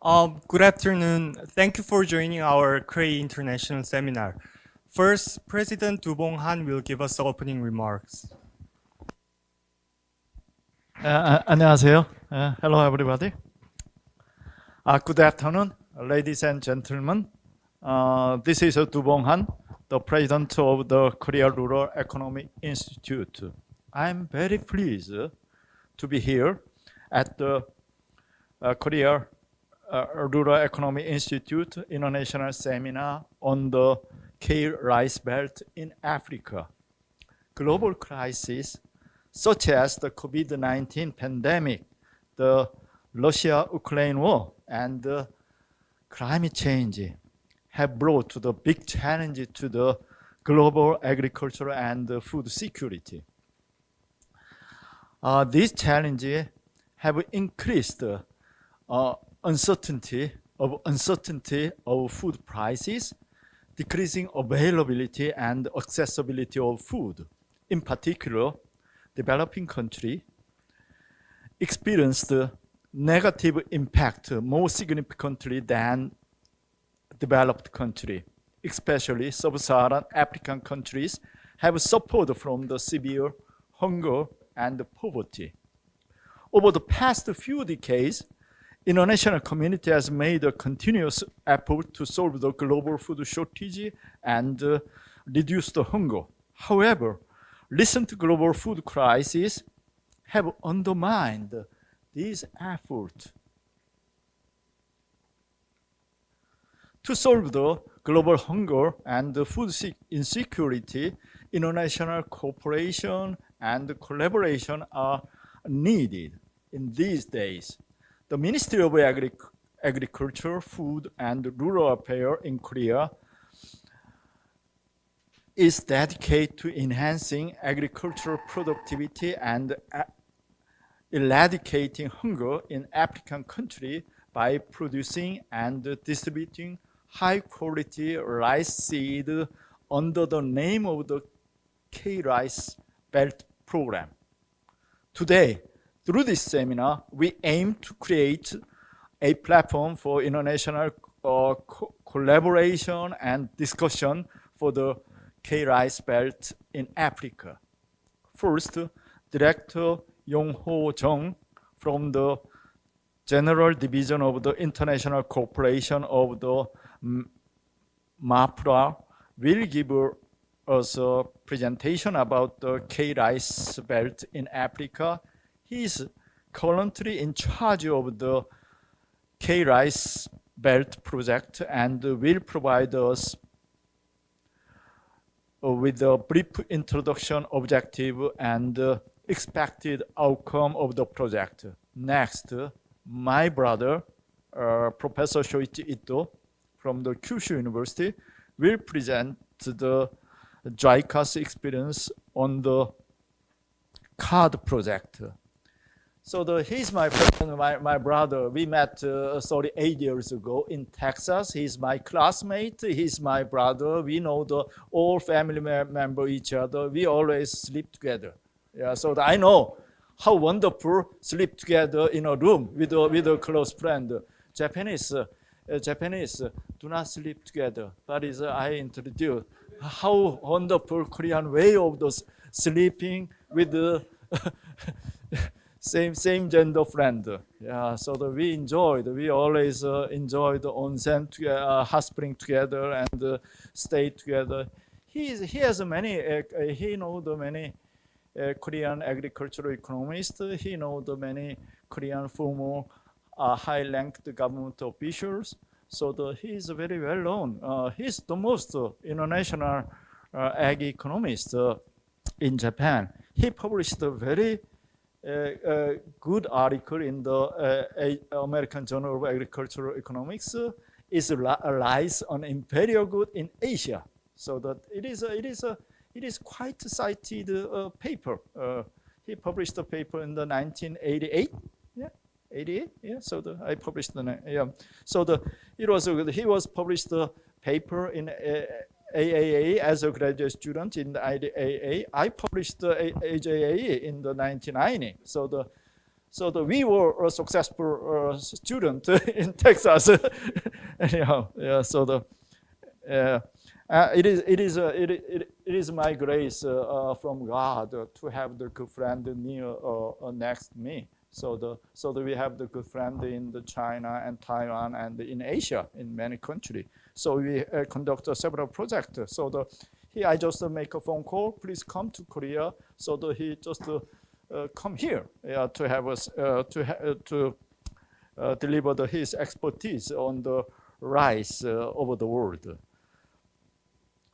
Good afternoon. Thank you for joining our KREI International seminar. First, President Du Bong-han will give us opening remarks. 안녕하세요. Hello, everybody. Good afternoon, ladies and gentlemen. This is Du Bong-han, the president of the Korea Rural Economic Institute. I'm very pleased to be here at the Korea Rural Economic Institute International Seminar on the K-Ricebelt in Africa. Global crises such as the COVID-19 pandemic, the Russia-Ukraine war, and the climate change have brought to the big challenge to the global agriculture and food security. These challenges have increased uncertainty of food prices, decreasing availability and accessibility of food. In particular, developing countries experienced negative impact more significantly than developed countries. Especially Sub-Saharan African countries have suffered from the severe hunger and poverty. Over the past few decades, international community has made a continuous effort to solve the global food shortage and reduce the hunger. However, recent global food crises have undermined these efforts. To solve the global hunger and the food insecurity, international cooperation and collaboration are needed in these days. The Ministry of Agriculture, Food and Rural Affairs in Korea is dedicated to enhancing agricultural productivity and eradicating hunger in African countries by producing and distributing high-quality rice seed under the name of the K-Ricebelt program. Today, through this seminar, we aim to create a platform for international collaboration and discussion for the K-Ricebelt in Africa. First, Director Yong-Ho Jung from the General Division of the International Cooperation of the MAPRA will give us a presentation about the K-Ricebelt in Africa. He is currently in charge of the K-Ricebelt project and will provide us with a brief introduction, objective, and expected outcome of the project. Next, my brother, Professor Shoichi Ito from the Kyushu University, will present the JICA's experience on the CARD project. So he's my friend, my brother. We met 38 years ago in Texas. He's my classmate. He's my brother. We know all family member each other. We always sleep together. Yeah, so I know how wonderful sleep together in a room with a close friend. Japanese do not sleep together. But I introduce how wonderful Korean way of those sleeping with the same gender friend. Yeah, so we always enjoyed the onsen hot spring together and stay together. He has many. He knows the many Korean agricultural economists. He knows the many Korean former high-ranked government officials. So he is very well known. He's the most international ag economist in Japan. He published a very good article in the American Journal of Agricultural Economics. Is lies on imperial good in Asia. So that it is quite cited paper. He published a paper in the 1988. Yeah, 88. Yeah. So I published the yeah. So he was published a paper in AAA as a graduate student in the IDAA. I published the AJA in the 1990. So we were a successful student in Texas. Anyhow, yeah. So it is my grace from God to have the good friend near next me. So we have the good friend in the China and Taiwan and in Asia in many countries. So we conduct several projects. So I just make a phone call. Please come to Korea. So he just come here to have us to deliver his expertise on the rice over the world.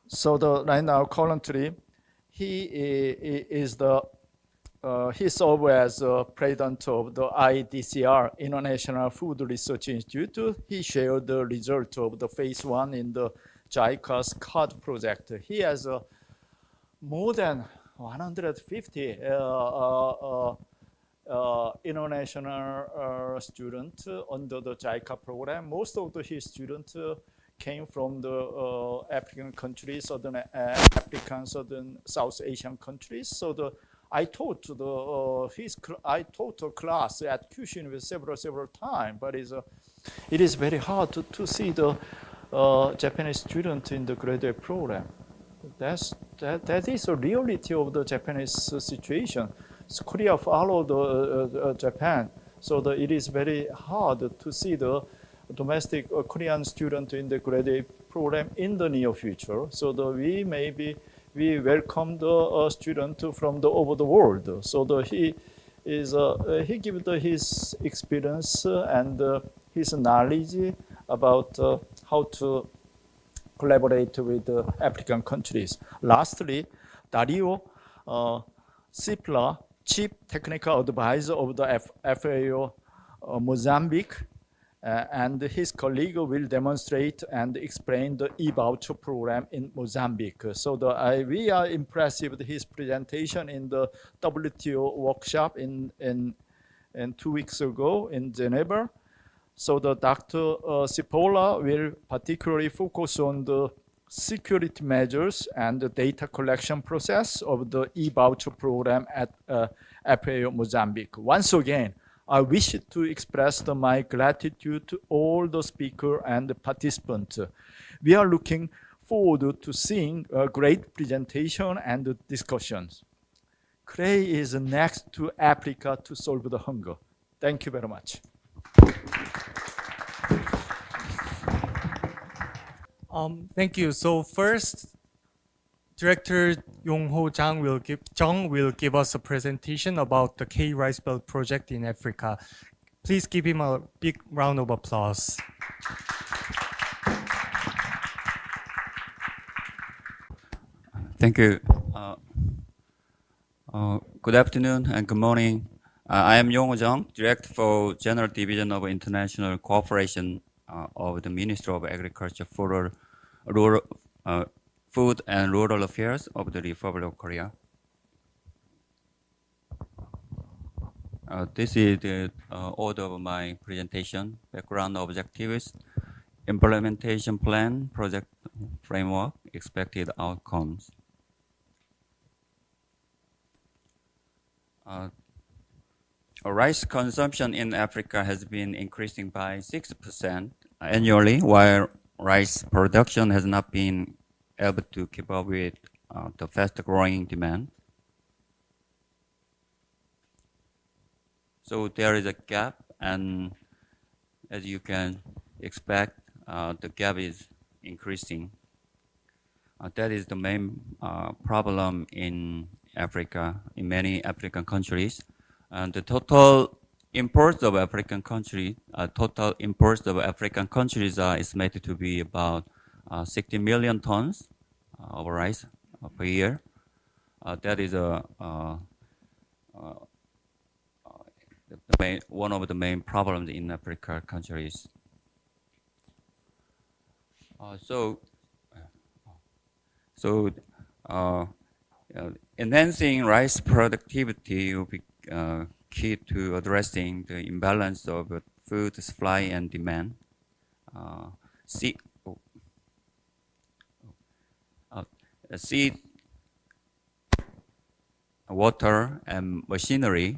So right now, currently, he is the he serves as president of the i-DCR, International Food Research Institute. He shared the result of the phase 1 in the JICA's CARD project. He has more than 150 international students under the JICA program. Most of his students came from the African countries, Southern African, Southern South Asian countries. So I taught a class at Kyushu University several times, but it is very hard to see the Japanese student in the graduate program. That is a reality of the Japanese situation. So Korea followed Japan, so it is very hard to see the domestic Korean student in the graduate program in the near future. So we welcome the student from over the world. So he gives his experience and his knowledge about how to collaborate with African countries. Lastly, Dario, Cipolla, Chief Technical Advisor of the FAO Mozambique, and his colleague will demonstrate and explain the e-voucher program in Mozambique. So we are impressed with his presentation in the WTO workshop in 2 weeks ago in Geneva. So Dr. Cipolla will particularly focus on the security measures and the data collection process of the e-voucher program at FAO Mozambique. Once again, I wish to express my gratitude to all the speakers and the participants. We are looking forward to seeing a great presentation and discussions. KREI is next to Africa to solve the hunger. Thank you very much. Thank you. So first, Director Yong-ho Jang will give us a presentation about the K-Ricebelt project in Africa. Please give him a big round of applause. Thank you. Good afternoon and good morning. I am Yong-ho Jang, Director for General Division of International Cooperation of the Ministry of Agriculture, Food and Rural Affairs of the Republic of Korea. This is the order of my presentation: background objectives, implementation plan, project framework, expected outcomes. Rice consumption in Africa has been increasing by 6% annually, while rice production has not been able to keep up with the fast-growing demand. So there is a gap, and as you can expect, the gap is increasing. That is the main problem in Africa, in many African countries. And the total imports of African countries, are estimated to be about 60 million tons of rice per year. That is one of the main problems in African countries. Enhancing rice productivity will be key to addressing the imbalance of food supply and demand. Seed, water, and machinery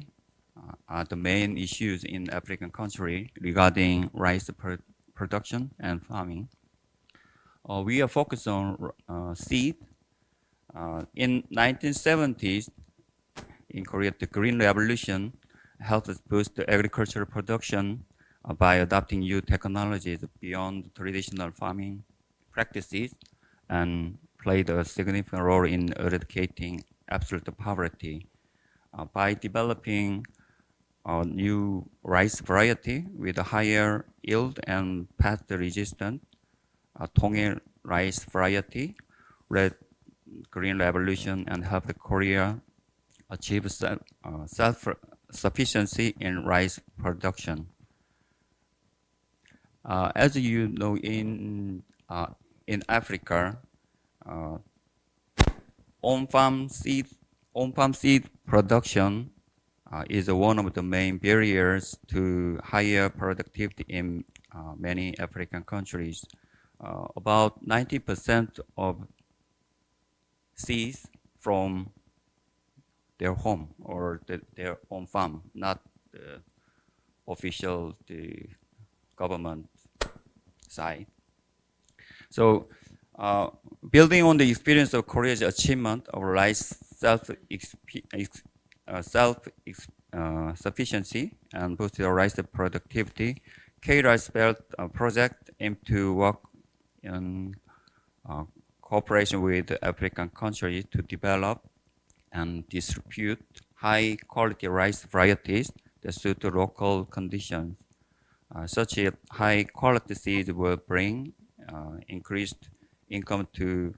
are the main issues in African country regarding rice production and farming. We are focused on seed. In 1970s, in Korea, the Green Revolution helped us boost the agricultural production by adopting new technologies beyond traditional farming practices and played a significant role in eradicating absolute poverty. By developing a new rice variety with a higher yield and pest resistant Tongel rice variety, led Green Revolution and helped Korea achieve self-sufficiency in rice production. As you know, in Africa, on-farm seed production is one of the main barriers to higher productivity in many African countries. About 90% of seeds from their home or their own farm, not the official government side. So, building on the experience of Korea's achievement of rice self-sufficiency and boosted rice productivity, K-Ricebelt project aims to work in cooperation with African countries to develop and distribute high-quality rice varieties that suit local conditions. Such high-quality seeds will bring increased income to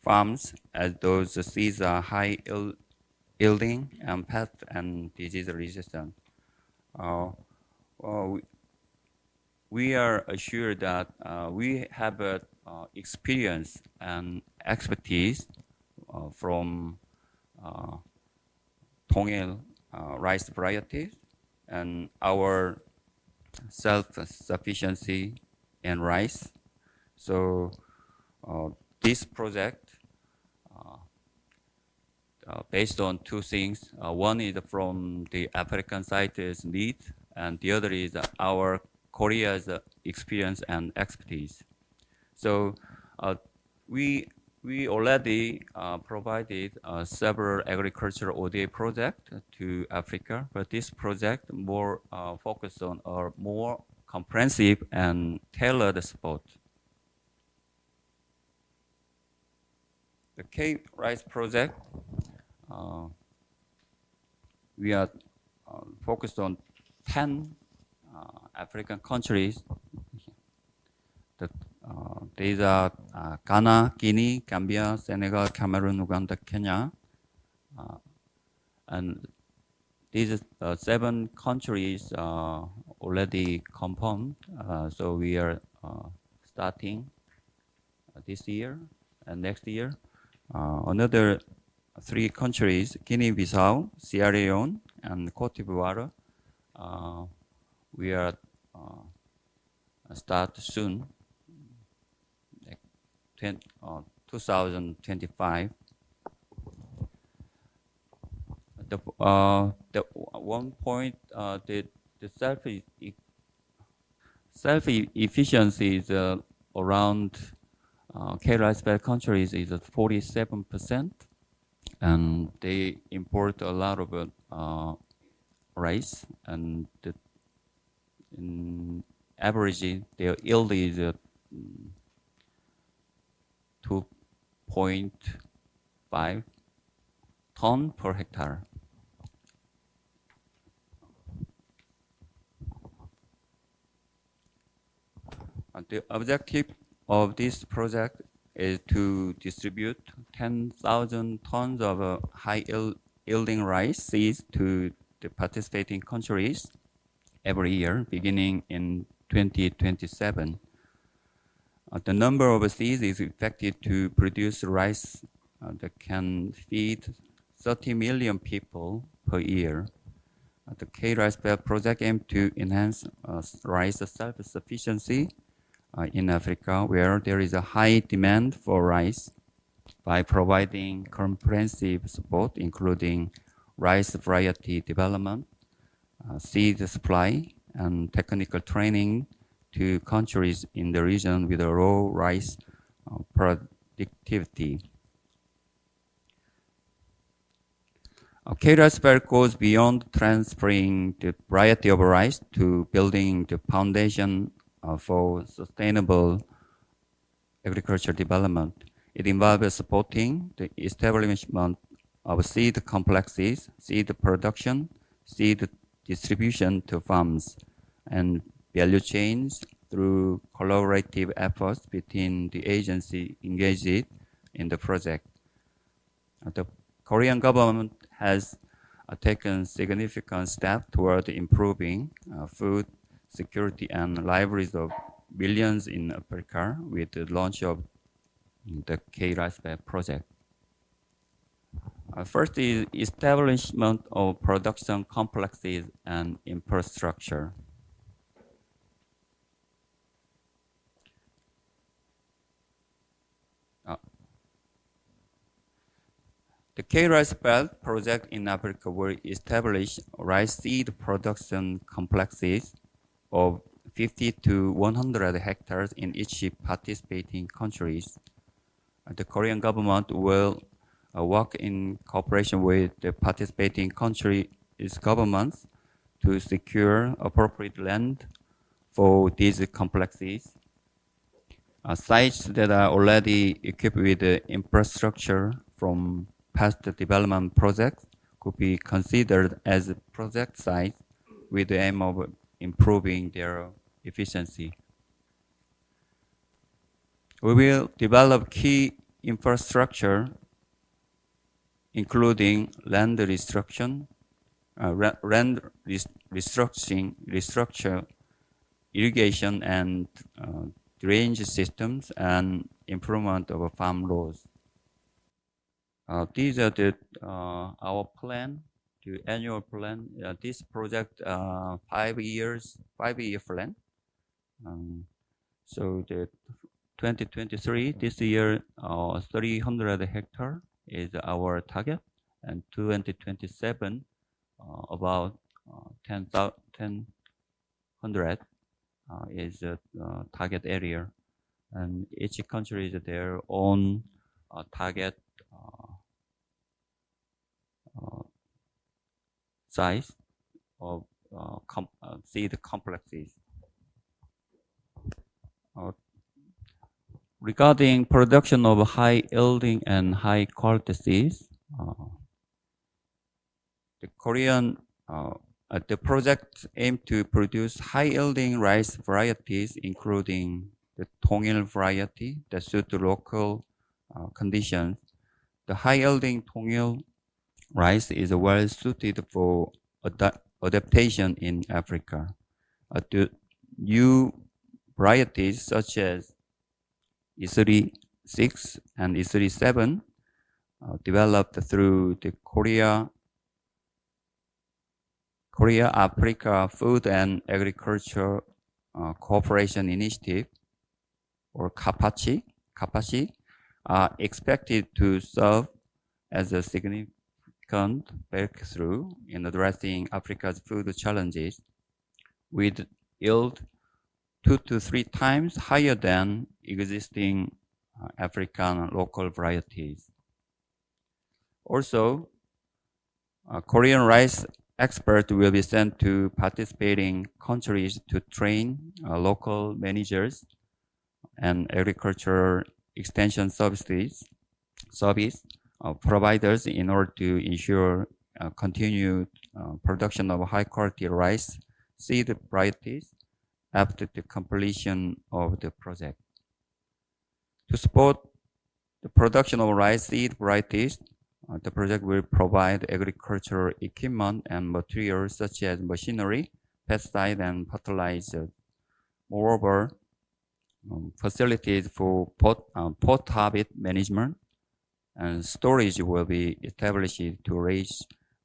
farms, as those seeds are high-yielding and pest and disease resistant. We are assured that we have experience and expertise from Tongel rice varieties and our self-sufficiency in rice. So this project based on two things. One is from the African site's need, and the other is our Korea's experience and expertise. So we already provided several agricultural ODA projects to Africa, but this project more focused on a more comprehensive and tailored support. The K-Rice project, we are focused on 10 African countries. These are Ghana, Guinea, Gambia, Senegal, Cameroon, Uganda, Kenya. And these 7 countries already confirmed. So we are starting this year and next year. Another 3 countries, Guinea-Bissau, Sierra Leone, and Cote d'Ivoire. We are start soon, 2025. The one point, the self-efficiency is around K-Ricebelt countries is at 47%, and they import a lot of rice, and in average their yield is 2.5 ton per hectare. The objective of this project is to distribute 10,000 tons of high-yielding rice seeds to the participating countries every year, beginning in 2027. The number of seeds is expected to produce rice that can feed 30 million people per year. The K-Ricebelt project aims to enhance rice self-sufficiency in Africa, where there is a high demand for rice, by providing comprehensive support, including rice variety development, seed supply, and technical training to countries in the region with a low rice productivity. K-Ricebelt goes beyond transferring the variety of rice to building the foundation for sustainable agriculture development. It involves supporting the establishment of seed complexes, seed production, seed distribution to farms, and value chains through collaborative efforts between the agency engaged in the project. The Korean government has taken significant steps toward improving food security and livelihoods of millions in Africa with the launch of the K-Ricebelt project. First is establishment of production complexes and infrastructure. The K-Ricebelt project in Africa will establish rice seed production complexes of 50 to 100 hectares in each participating countries. The Korean government will work in cooperation with the participating countries' governments to secure appropriate land for these complexes. Sites that are already equipped with the infrastructure from past development projects could be considered as project sites with the aim of improving their efficiency. We will develop key infrastructure including land restructuring, irrigation and drainage systems, and improvement of farm roads. These are our plan, the annual plan. This project 5-year plan. So the 2023 this year 300 hectare is our target, and 2027 about 10,100 is the target area, and each country is their own target size of seed complexes. Regarding production of high yielding and high quality seeds, the Korean the project aims to produce high yielding rice varieties, including the Tongil variety that suit the local conditions. The high yielding Tongil rice is well suited for adaptation in Africa. The new varieties such as E36 and E37 developed through the Korea Africa Food and Agriculture Cooperation Initiative, or KAPACI, are expected to serve as a significant breakthrough in addressing Africa's food challenges, with yield 2 to 3 times higher than existing African local varieties. Also, Korean rice experts will be sent to participating countries to train local managers and agricultural extension service providers in order to ensure continued production of high quality rice seed varieties after the completion of the project. To support the production of rice seed varieties, the project will provide agricultural equipment and materials such as machinery, pesticide, and fertilizer. Moreover, facilities for post-harvest management and storage will be established to raise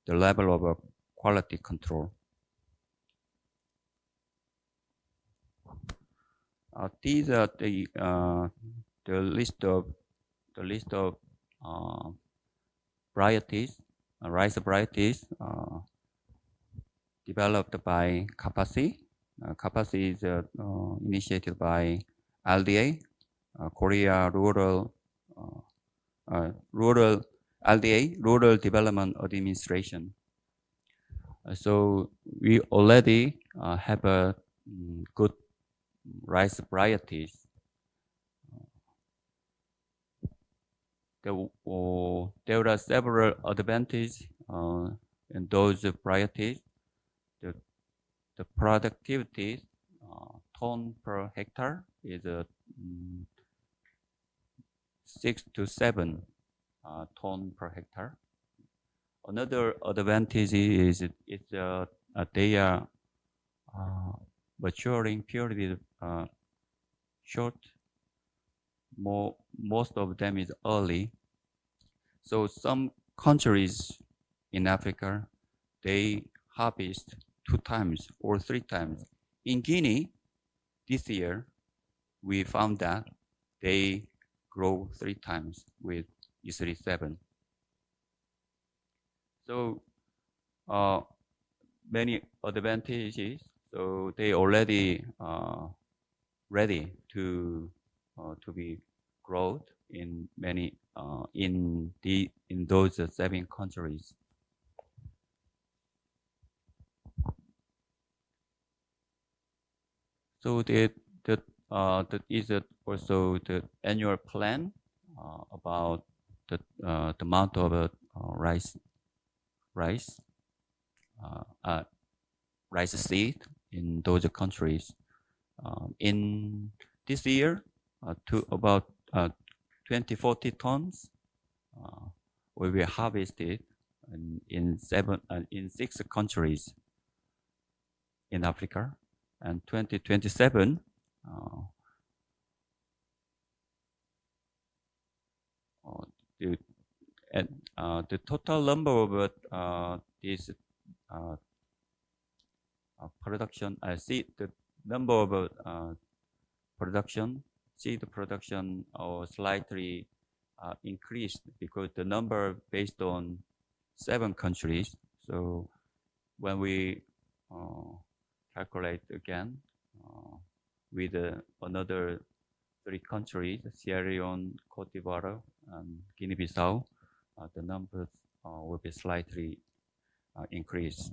the level of quality control. These are the list of varieties rice varieties developed by KAPASI. KAPASI is initiated by LDA, Korea Rural LDA, Rural Development Administration. So we already have a good rice varieties. There are several advantages in those varieties. The productivity ton per hectare is 6 to 7 ton per hectare. Another advantage is they are maturing period short. Most of them is early. So some countries in Africa, they harvest 2 times or 3 times. In Guinea, this year, we found that they grow 3 times with E37. So many advantages. So they already ready to be growth in many in those 7 countries. So that is also the annual plan about the amount of rice seed in those countries. In this year, to about 40 tons will be harvested in 6 countries in Africa, and 2027 the total number of this production seed, the number of production seed production slightly increased because the number based on 7 countries. So when we calculate again with another 3 countries, Sierra Leone, Cote d'Ivoire, and Guinea-Bissau, the numbers will be slightly increased.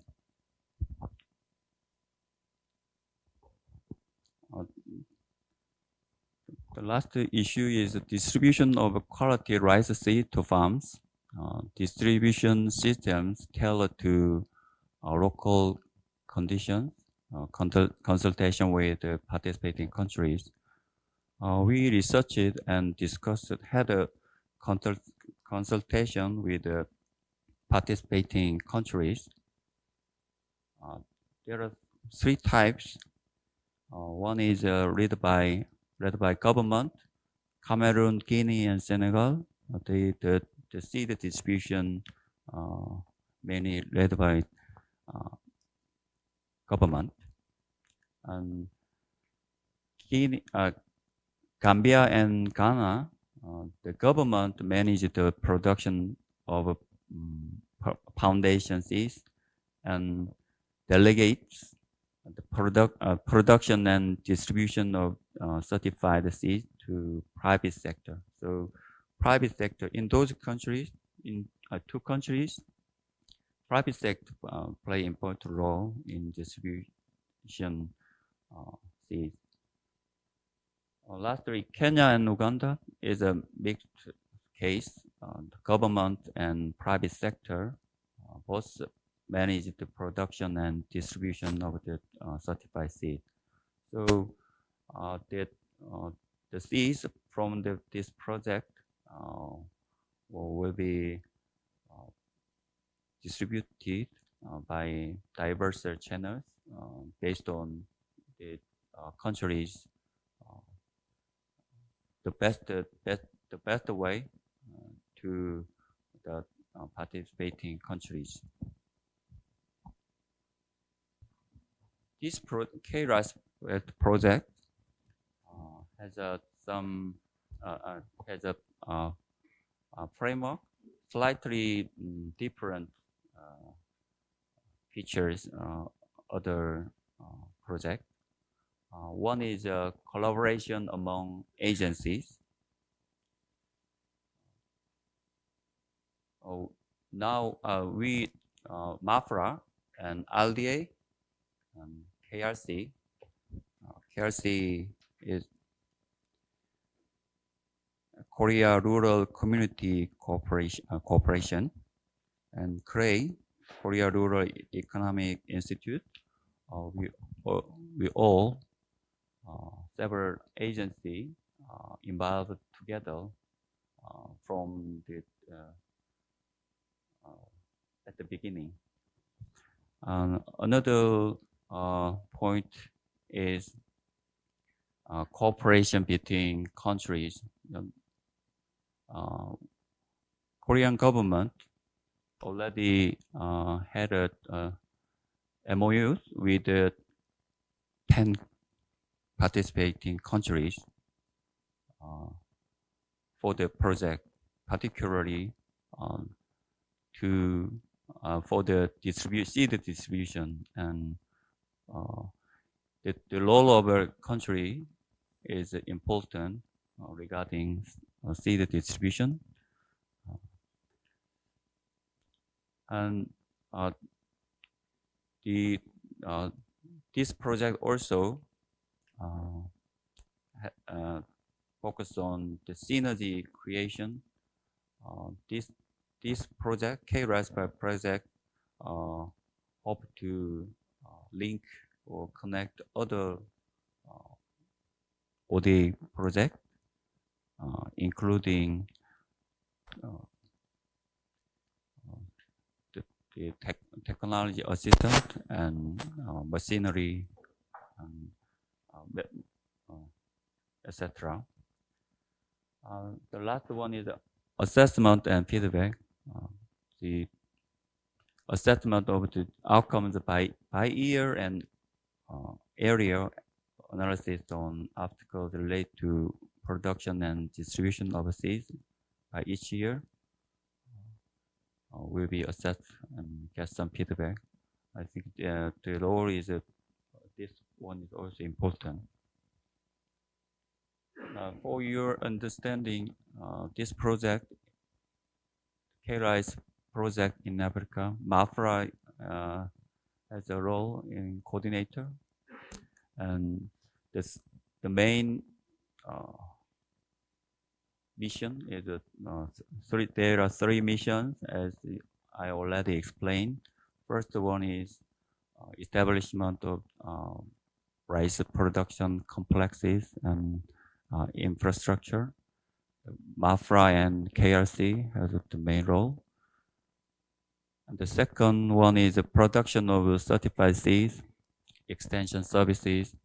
The last issue is the distribution of quality rice seed to farms. Distribution systems tailored to local conditions, consultation with the participating countries. We researched and discussed, had a consultation with the participating countries. There are 3 types. One is led by government, Cameroon, Guinea, and Senegal. The seed distribution mainly led by government. And Guinea, Gambia and Ghana, the government managed the production of foundation seeds and delegates the production and distribution of certified seeds to private sector. So private sector in those countries, in 2 countries, private sector play important role in distribution seeds. Lastly, Kenya and Uganda is a mixed case. The government and private sector both manage the production and distribution of the certified seed. So the seeds from this project will be distributed by diverse channels based on the countries. The best way to the participating countries. This K-Ricebelt project has a framework slightly different features other projects. One is a collaboration among agencies. Now we MAFRA and LDA and KRC. KRC is Korea Rural Community Corporation, and KREI, Korea Rural Economic Institute. We all several agencies involved together from the at the beginning. Another point is cooperation between countries. Korean government already had a MOU with 10 participating countries for the project, particularly for the seed distribution, and the role of a country is important regarding seed distribution. And this project also focus on the synergy creation. This project, K-Ricebelt project, hope to link or connect other ODA project, including the technology assistant and machinery, etc. The last one is assessment and feedback. The assessment of the outcomes by year and area analysis on obstacles related to production and distribution of seeds by each year will be assessed and get some feedback. I think the role is this one is also important. For your understanding, this project, K-Rice project in Africa, MAFRA has a role in coordinator, and the main mission is there are three missions, as I already explained. First one is establishment of rice production complexes and infrastructure. MAFRA and KRC has the main role. And the second one is the production of certified seeds, extension services,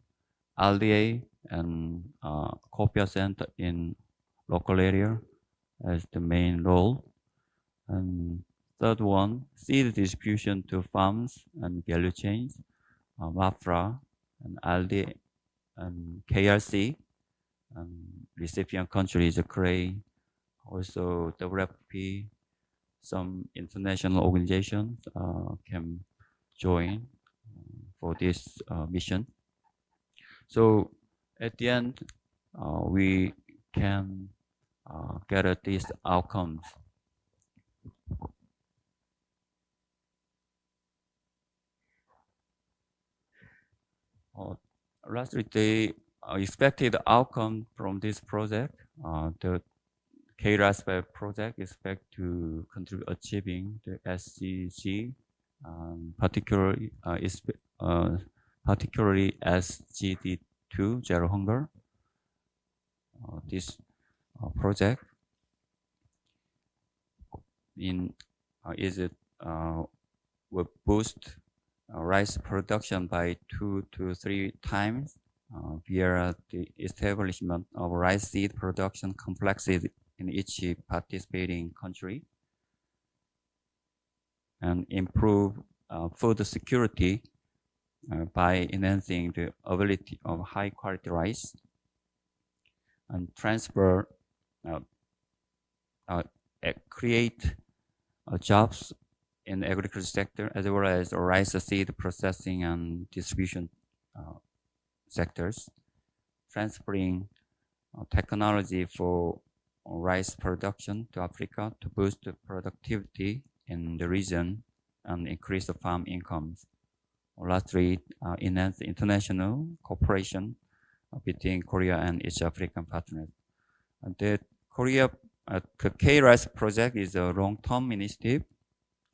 LDA, and Copia Center in local area as the main role. And third one, seed distribution to farms and value chains, MAFRA and LDA and KRC, and recipient countries, KREI, also WFP, some international organizations can join for this mission. So at the end, we can get at these outcomes. Lastly, the expected outcome from this project, the K-Ricebelt project expect to contribute achieving the SDG, particularly SGD2, zero hunger. This project will boost rice production by 2 to 3 times via the establishment of rice seed production complexes in each participating country, and improve food security by enhancing the availability of high quality rice, and create jobs in the agriculture sector, as well as rice seed processing and distribution sectors, transferring technology for rice production to Africa to boost the productivity in the region and increase the farm incomes. Lastly, enhance international cooperation between Korea and East African partners. The K-Rice project is a long-term initiative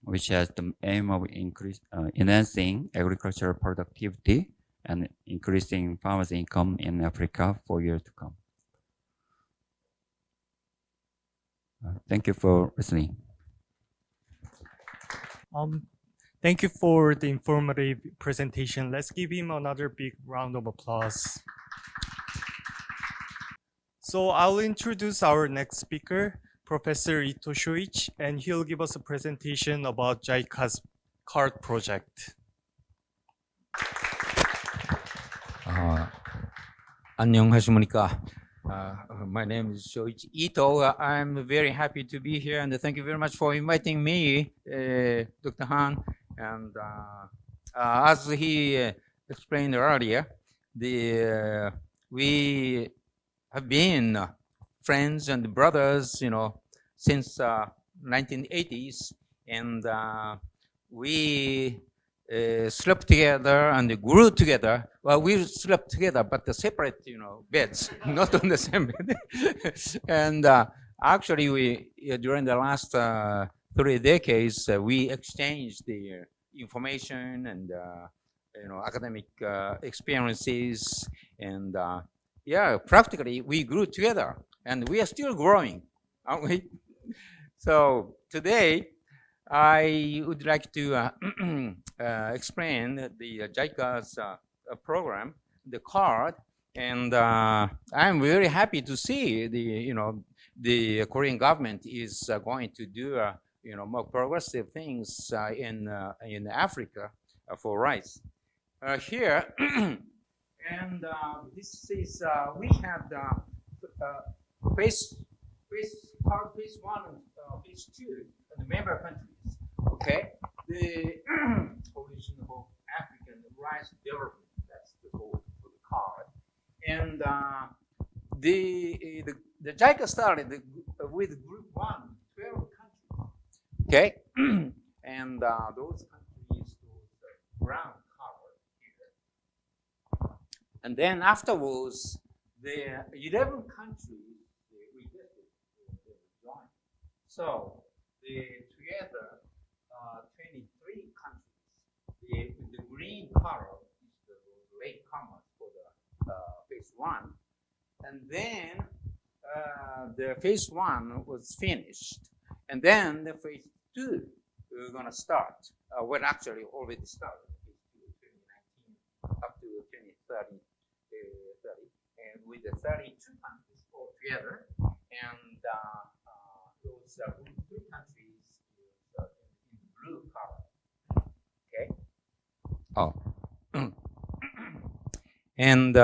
which has the aim of enhancing agricultural productivity and increasing farmers' income in Africa for years to come. Thank you for listening. Thank you for the informative presentation. Let's give him another big round of applause. So I'll introduce our next speaker, Professor Ito Shoichi, and he'll give us a presentation about JICA's CART project. 안녕하십니까. My name is Shoichi Ito. I'm very happy to be here, and thank you very much for inviting me, Dr. Han. And as he explained earlier, we have been friends and brothers, since 1980s, and we slept together and grew together. Well, we slept together, but the separate, beds, not on the same bed. And actually, we during the last 3 decades, we exchanged the information and academic experiences, and practically we grew together, and we are still growing, aren't we? So today, I would like to explain the JICA's program, the CART, and I'm very happy to see the Korean government is going to do more progressive things in Africa for rice. Here, and this is we had phase 1 and phase 2 in the member countries. Okay, the original African rice development, that's the goal for the CART, and the JICA started with group 1, 12 countries. Okay, and those countries, those brown color here, and then afterwards, the 11 countries we joined. So together, 23 countries. The green color is the latecomers for the phase 1, and then the phase 1 was finished, and then the phase 2 we're going to start. Well, actually, already started. Phase 2, 2019 up to 2030, and with the 32 countries altogether, and those 3 countries in blue color. Okay. Oh. And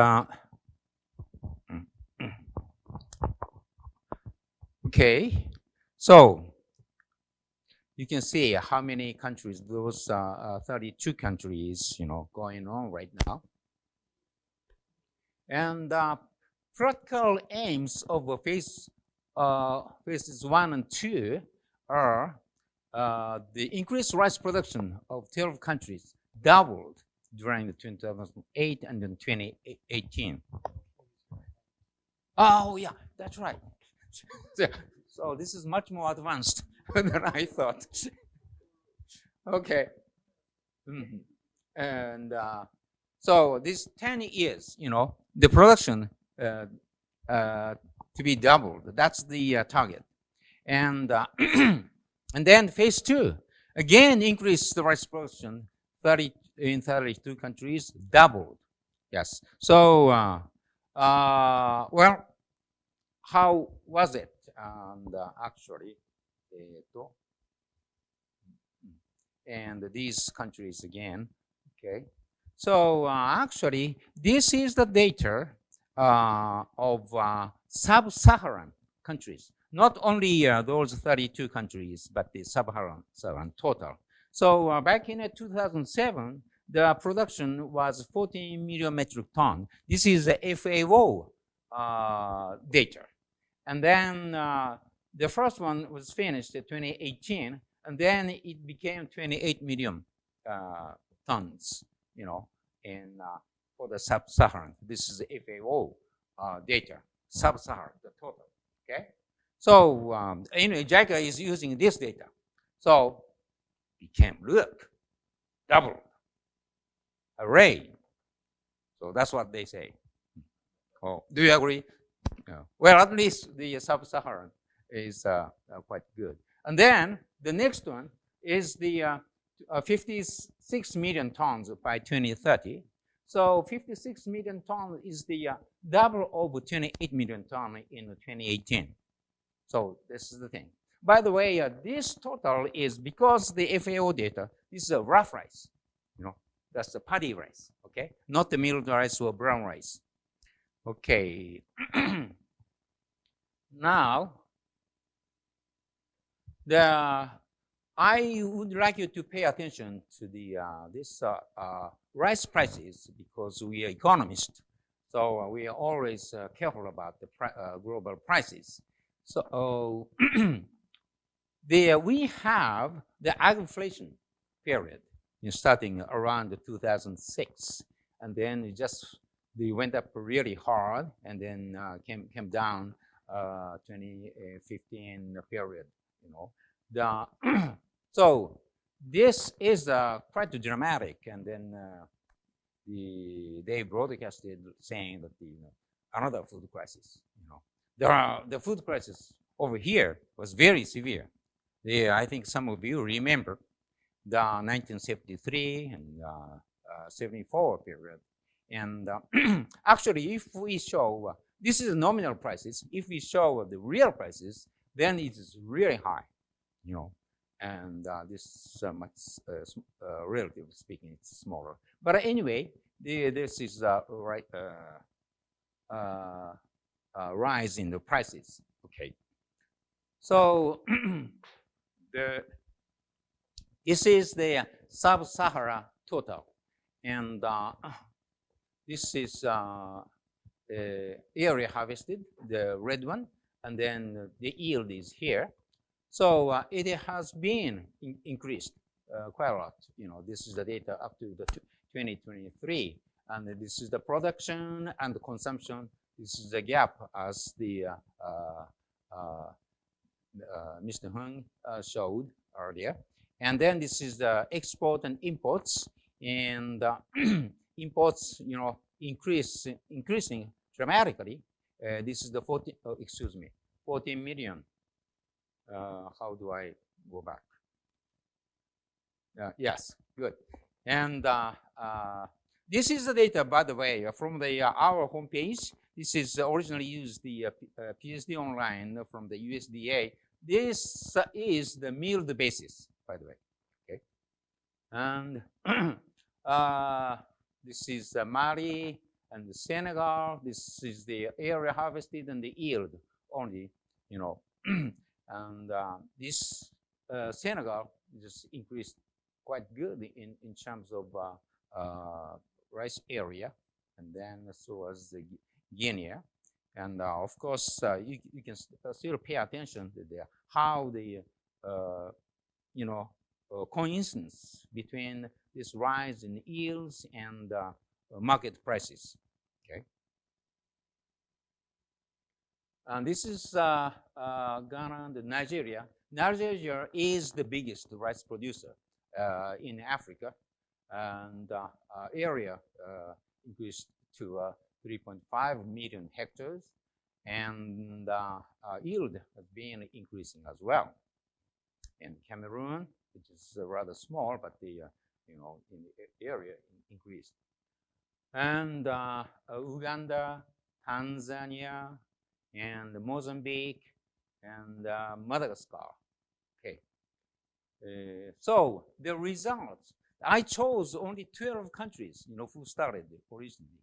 okay. So you can see how many countries, those 32 countries, going on right now. And practical aims of phases 1 and 2 are the increased rice production of 12 countries doubled during the 2008 and then 2018. Oh yeah, that's right. So this is much more advanced than I thought. Okay. Mm-hmm. And so these 10 years, the production to be doubled. That's the target. And and then phase 2, again increase the rice production in 32 countries, doubled. Yes. So well, how was it? And actually, and these countries again. Okay. So actually, this is the data of Sub-Saharan countries. Not only those 32 countries, but the Sub-Saharan total. So back in 2007, the production was 14 million metric ton. This is the FAO data. And then the first one was finished in 2018, and then it became 28 million tons, for the Sub-Saharan. This is the FAO data, Sub-Saharan, the total, okay? So anyway, JICA is using this data. So it can look double, array. So that's what they say. Oh, do you agree? Yeah. Well, at least the Sub-Saharan is quite good. And then the next one is the 56 million tons by 2030. So 56 million tons is the double of 28 million tons in 2018. So this is the thing. By the way, this total is because the FAO data, this is a rough rice. That's the paddy rice, okay? Not the milled rice or brown rice. Okay. Now, I would like you to pay attention to this rice prices, because we are economists, so we are always careful about the global prices. So we have the agflation period starting around 2006, and then they went up really hard, and then came down 2015 period. So this is quite dramatic, and then they broadcasted saying that another food crisis. The food crisis over here was very severe. I think some of you remember the 1973 and 74 period. And actually, if we show, this is nominal prices, if we show the real prices, then it is really high, and this much, relatively speaking, it's smaller. But anyway, this is rise in the prices. Okay. So this is the Sub-Sahara total, and this is area harvested, the red one, and then the yield is here. So it has been increased quite a lot. This is the data up to the 2023, and this is the production and the consumption. This is the gap, as the Mr. Hung showed earlier. And then this is the export and imports, and imports, increasing dramatically. This is the 14 million. How do I go back? Yes, good. And this is the data, by the way, from our homepage. This is originally used the PSD online from the USDA. This is the milled basis, by the way. Okay, and this is Mali and the Senegal. This is the area harvested and the yield only, and this Senegal just increased quite good in terms of rice area, and then so as the Guinea. And of course, you can still pay attention to how the coincidence between this rise in yields and market prices. Okay. And this is Ghana and Nigeria. Nigeria is the biggest rice producer in Africa, and area increased to 3.5 million hectares, and yield has been increasing as well. In Cameroon, which is rather small, but the in the area increased, and Uganda, Tanzania, and Mozambique, and Madagascar. Okay. So the results, I chose only 12 countries, who started originally.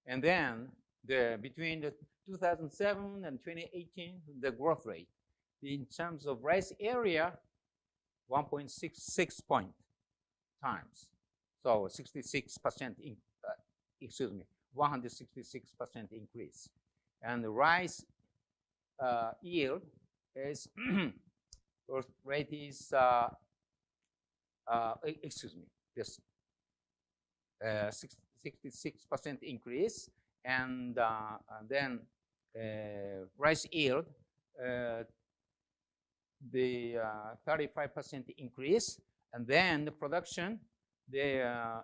And then between the 2007 and 2018, the growth rate in terms of rice area 1.66 times. So 66% 166% increase. And the rice yield is growth rate is this 66% increase, and then rice yield the 35% increase, and then the production the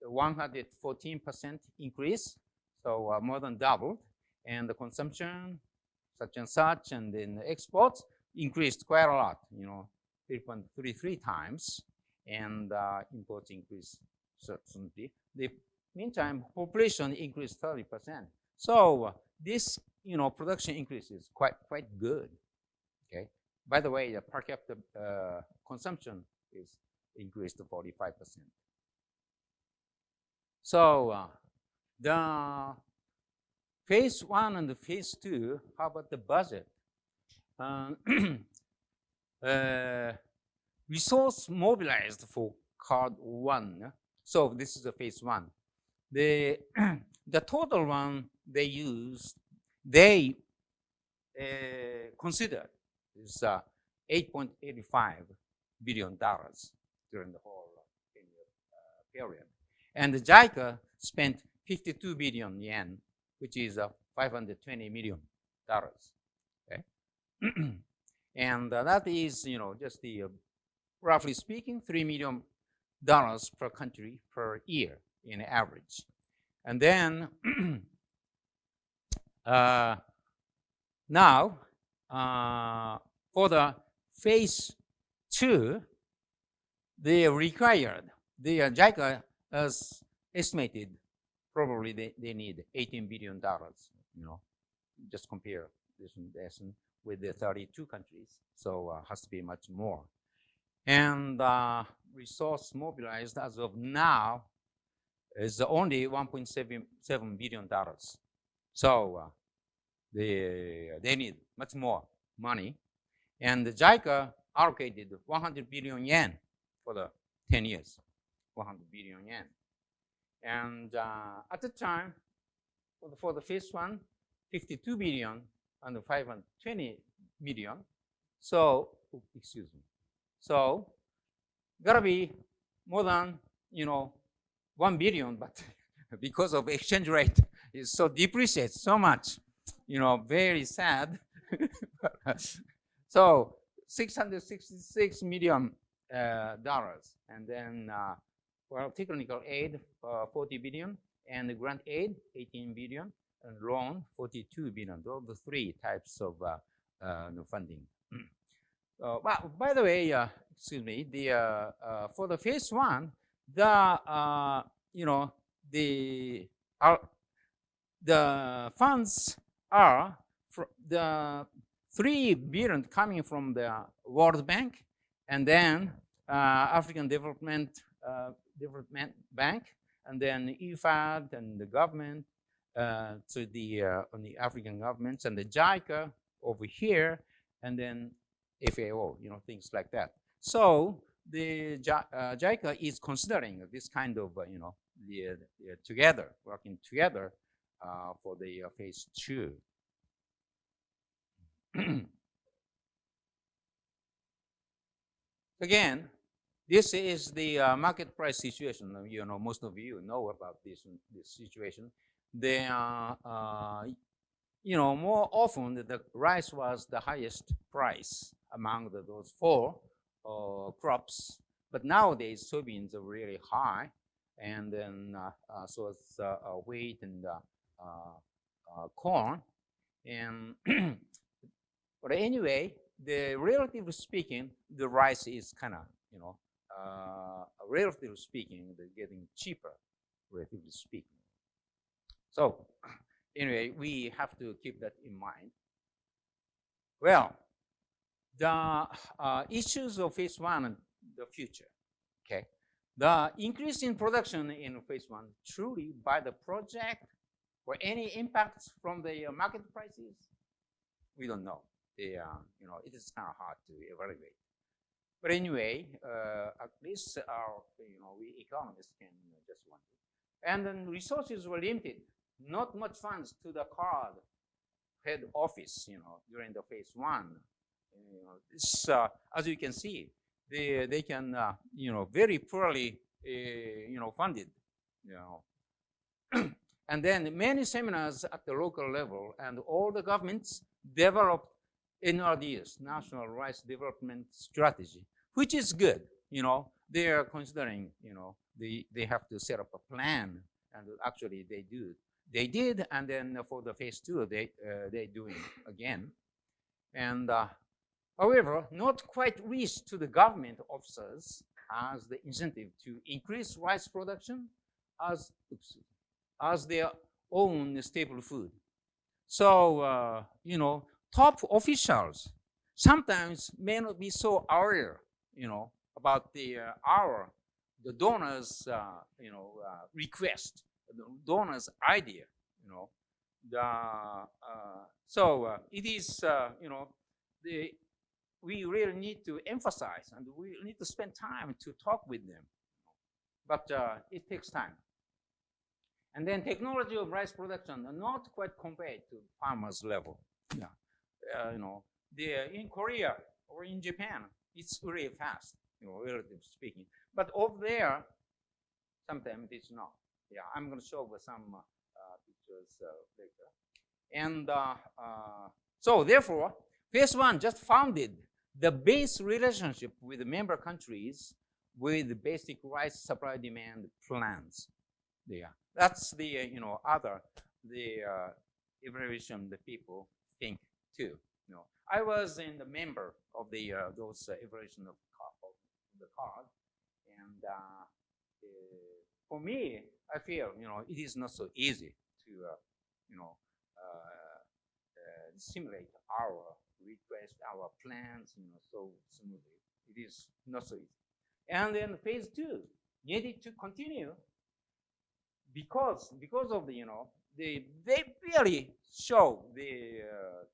114% increase, so more than doubled, and the consumption such and such, and then the exports increased quite a lot, 3.33 times, and imports increased certainly. The meantime, population increased 30%. So this, production increase is quite good. Okay. By the way, the per capita consumption is increased to 45%. So the phase 1 and the phase 2, how about the budget? Resource mobilized for card 1. So this is the phase 1. The total one they considered is $8.85 billion during the whole period. And the JICA spent 52 billion yen, which is $520 million. Okay? And that is, just the, roughly speaking, $3 million per country per year in average. And then now, for the phase 2, they required, the JICA has estimated probably they need $18 billion, just compare this with the 32 countries, so has to be much more. And resource mobilized as of now is only $1.77 billion. So they need much more money. And the JICA allocated 100 billion yen for the 10 years, 100 billion yen. And at the time, for the phase 1, 52 billion and 520 million. So, so gotta be more than, 1 billion, but because of exchange rate, it's so depreciates so much, very sad. So $666 million, and then technical aid 40 billion, and grant aid 18 billion, and loan 42 billion. Those are the three types of funding. But by the way, for the phase 1, the funds are the 3 billion coming from the World Bank, and then African Development Bank, and then IFAD and the government to the on the African governments, and the JICA over here, and then FAO, things like that. So the JICA is considering this kind of together, working together for the phase 2. Again, this is the market price situation. Most of you know about this situation. They are, more often the rice was the highest price among those 4 crops. But nowadays, soybeans are really high, and then so it's wheat and corn. And but anyway, relatively speaking, the rice is kind of, relatively speaking, they're getting cheaper, relatively speaking. So anyway, we have to keep that in mind. Well, the issues of phase 1 and the future. Okay, the increase in production in phase 1 truly by the project or any impacts from the market prices, we don't know. It is kind of hard to evaluate. But anyway, at least our, we economists can just wonder. And then resources were limited. Not much funds to the card head office, during the phase one. This, as you can see, they can, very poorly, funded, And then many seminars at the local level, and all the governments developed NRDS, National Rice Development Strategy, which is good. They are considering, they have to set up a plan, and actually they do. They did, and then for the phase two, they're doing again. And however, not quite reached to the government officers as the incentive to increase rice production as their own staple food. So, top officials sometimes may not be so aware, about the donors, request, the donors' idea, So it is, we really need to emphasize, and we need to spend time to talk with them. But it takes time. And then technology of rice production are not quite compared to farmers' level. Yeah, in Korea or in Japan, it's really fast, relatively speaking. But over there, sometimes it's not. Yeah, I'm going to show some pictures later. And so therefore, phase one just founded the base relationship with the member countries with basic rice supply demand plans. Yeah, that's the evaluation the people think too. I was in the member of the those evaluation of the card, and for me, I feel it is not so easy to simulate our request, our plans, so smoothly. It is not so easy. And then phase two needed to continue because of the they barely show the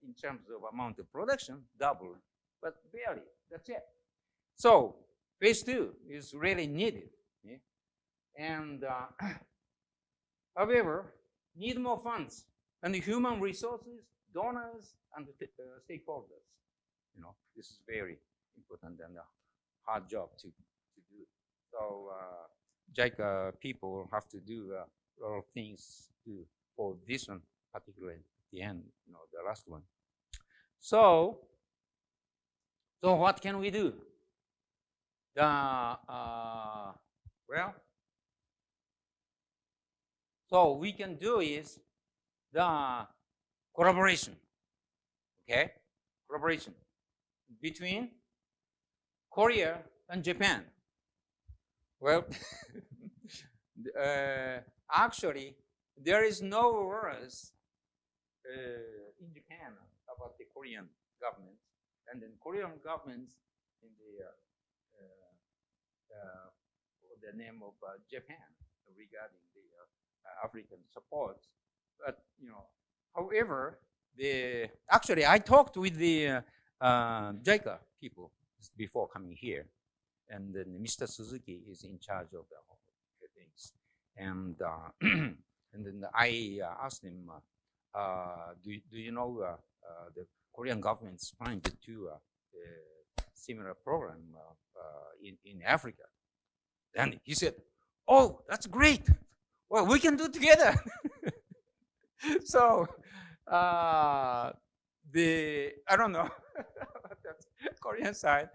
in terms of amount of production double, but barely. That's it. So phase two is really needed, and however, need more funds and human resources, donors, and stakeholders. This is very important and a hard job to do. So JICA people have to do a lot of things for this one, particularly at the end, the last one. So what can we do? So we can do is the collaboration, okay? Collaboration between Korea and Japan. Well, actually, there is no words in Japan about the Korean government, and then Korean governments in the name of Japan regarding the African support. But however, actually I talked with the JICA people before coming here, and then Mr. Suzuki is in charge of the whole things, and and then I asked him, do you know the Korean government's planning to do a similar program in Africa? And he said, "Oh, that's great. Well, we can do it together." So I don't know that's Korean side,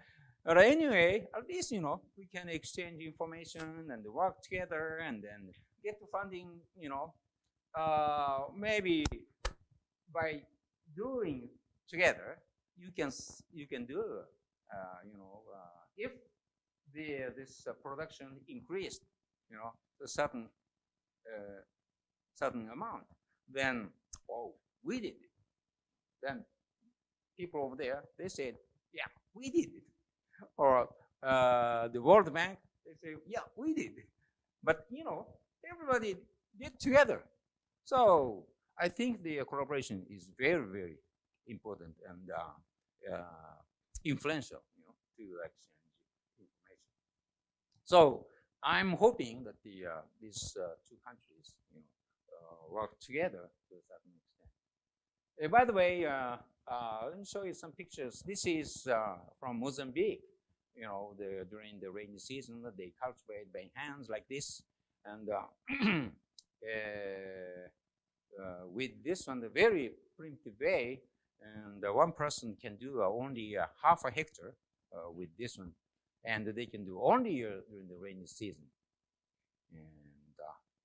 but anyway, at least we can exchange information and work together, and then get the funding. Maybe by doing together, you can do if this production increased, a certain amount, then we did it. Then people over there, they said, yeah, we did it. Or the World Bank, they say, yeah, we did it. But everybody did together. So I think the collaboration is very, very important and influential, to exchange So I'm hoping that these two countries work together to a certain extent. By the way, let me show you some pictures. This is from Mozambique. During the rainy season, they cultivate by hands like this, and with this one, the very primitive way, and one person can do only half a hectare with this one, and they can do only during the rainy season. And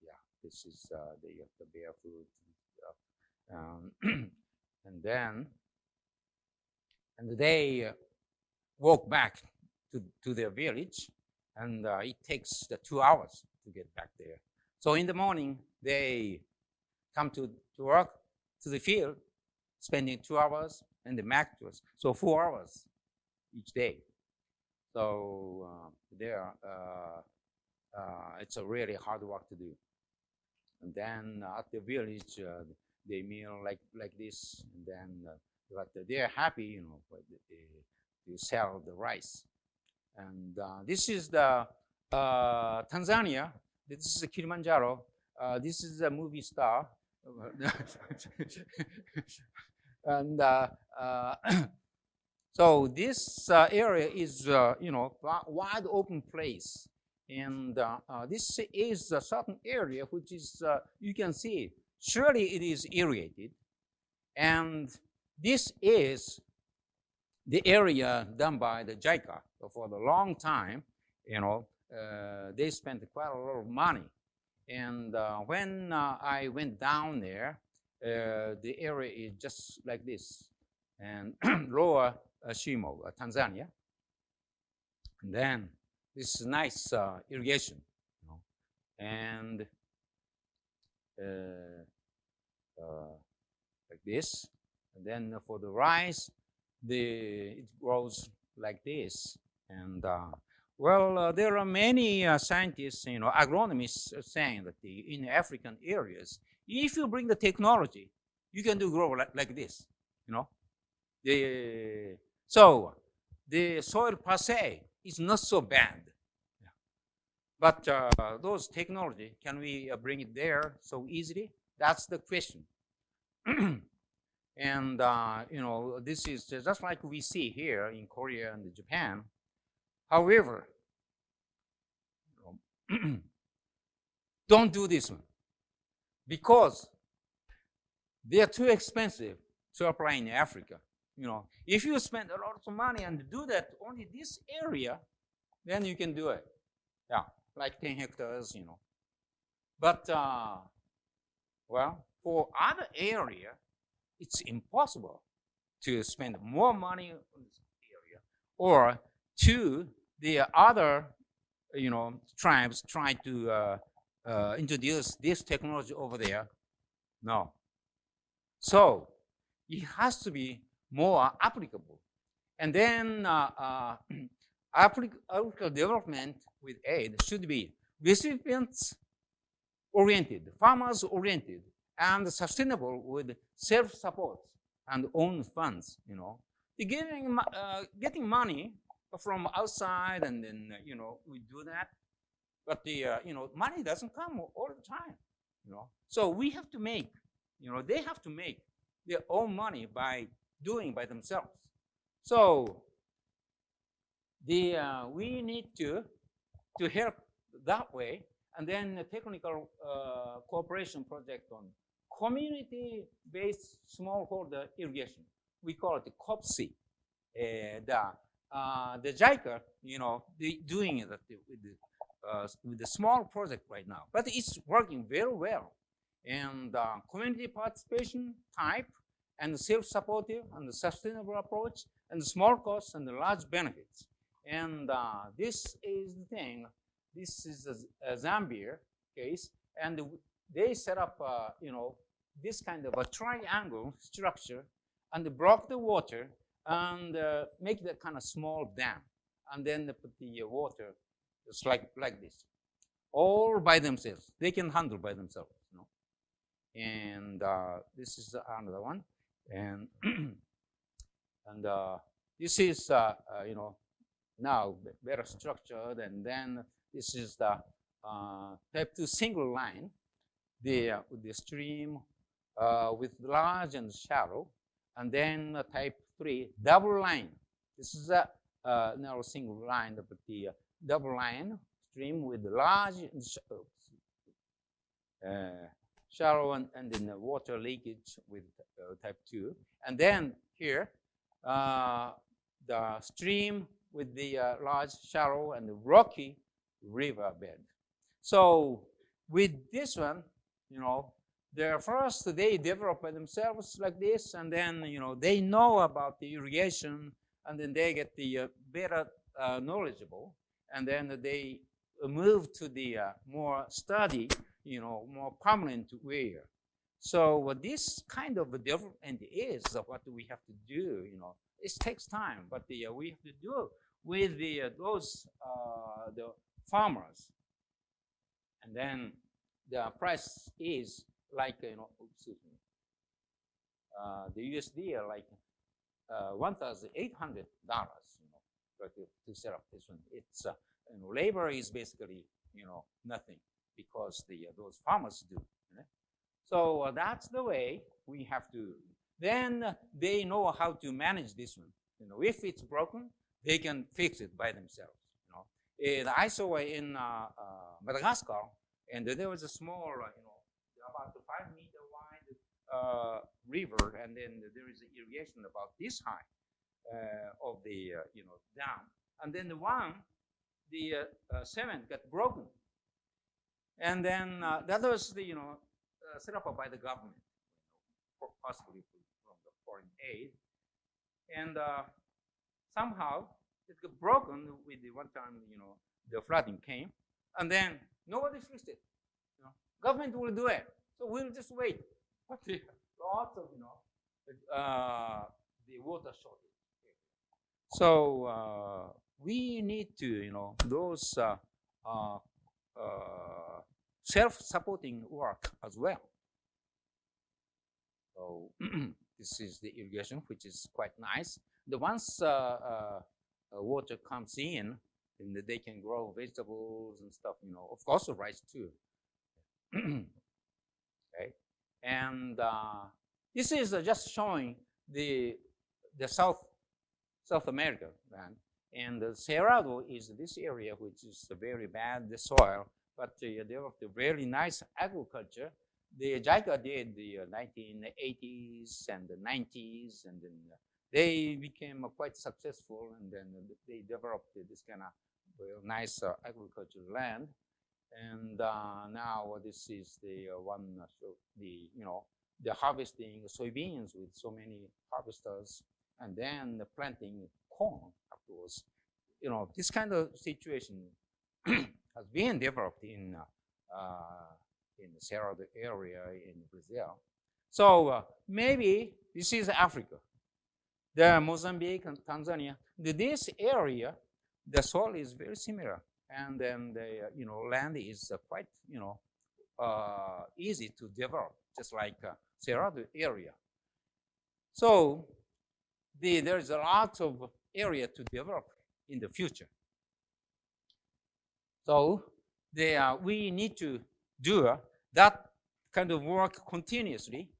yeah, this is the barefoot, and then they walk back to their village, and it takes 2 hours to get back there. So in the morning, they come to work, to the field, spending 2 hours, and the back to us. So 4 hours each day. So it's a really hard work to do. And then at the village, they meal like this, and then but they're happy, to sell the rice. And this is the Tanzania. This is the Kilimanjaro. This is a movie star. And so this area is, wide open place. And this is a certain area which is, you can see, surely it is irrigated. And this is the area done by the JICA. So for a long time, they spent quite a lot of money. And when I went down there, the area is just like this. And lower Shimo, Tanzania. And then this is nice irrigation, and like this. And then for the rice, it grows like this. And there are many scientists, agronomists saying that in African areas, if you bring the technology, you can grow like this, So the soil per se is not so bad. But those technology, can we bring it there so easily? That's the question. And, this is just like we see here in Korea and Japan. However, don't do this one, because they are too expensive to apply in Africa. If you spend a lot of money and do that only this area, then you can do it. Yeah, like 10 hectares, But, for other area, it's impossible to spend more money on this area, or to the other, tribes try to introduce this technology over there. No. So it has to be more applicable. And then agricultural development with aid should be recipients-oriented, farmers-oriented, and sustainable with self-support and own funds. Getting money from outside, and then we do that, but the money doesn't come all the time. So we have to make, they have to make their own money by doing by themselves. So we need to help that way, and then the technical cooperation project on community-based smallholder irrigation. We call it the COPSI. The JICA, doing it with the small project right now, but it's working very well. And community participation type, and self-supportive, and the sustainable approach, and the small costs and the large benefits. And this is the thing. This is a Zambia case, and they set up, this kind of a triangle structure, and they block the water, and make that kind of small dam, and then they put the water just like this, all by themselves. They can handle by themselves, And this is another one, and and this is now better structured, and then This is the type 2 single line, the stream with large and shallow, and then type 3 double line. This is a narrow single line, but the double line stream with large and shallow and then the water leakage with type 2. And then here, the stream with the large, shallow, and the rocky river bed. So with this one, first they develop by themselves like this, and then, they know about the irrigation, and then they get the better knowledgeable, and then they move to the more study, more permanent way. So this kind of development is what we have to do. It takes time, but we have to do with those the farmers, and then the price is like the USD are like $1,800 to set up this one. It's labor is basically nothing because those farmers do. So that's the way we have to. Then they know how to manage this one. If it's broken, they can fix it by themselves. I saw in Madagascar, and there was a small, about 5-meter wide river, and then there is irrigation about this high of the dam, and then the cement got broken, and then that was the set up by the government, possibly from the foreign aid, and somehow it got broken with the one time the flooding came, and then nobody fixed it. Government will do it, so we'll just wait. But lots of the water shortage. So we need to those self-supporting work as well. So this is the irrigation, which is quite nice. The once water comes in, and they can grow vegetables and stuff. Of course, rice too. Okay, and this is just showing the South America land, and the Cerrado is this area which is very bad the soil, but they developed a very nice agriculture. The JICA did the 1980s and the 90s, and then they became quite successful, and then they developed this kind of nice agricultural land. And now this is the one, the harvesting soybeans with so many harvesters, and then the planting corn afterwards. This kind of situation has been developed in the Cerrado area in Brazil. So maybe this is Africa. The Mozambique and Tanzania. This area, the soil is very similar, and then the land is quite easy to develop, just like Cerrado area. So there is a lot of area to develop in the future. So we need to do that kind of work continuously,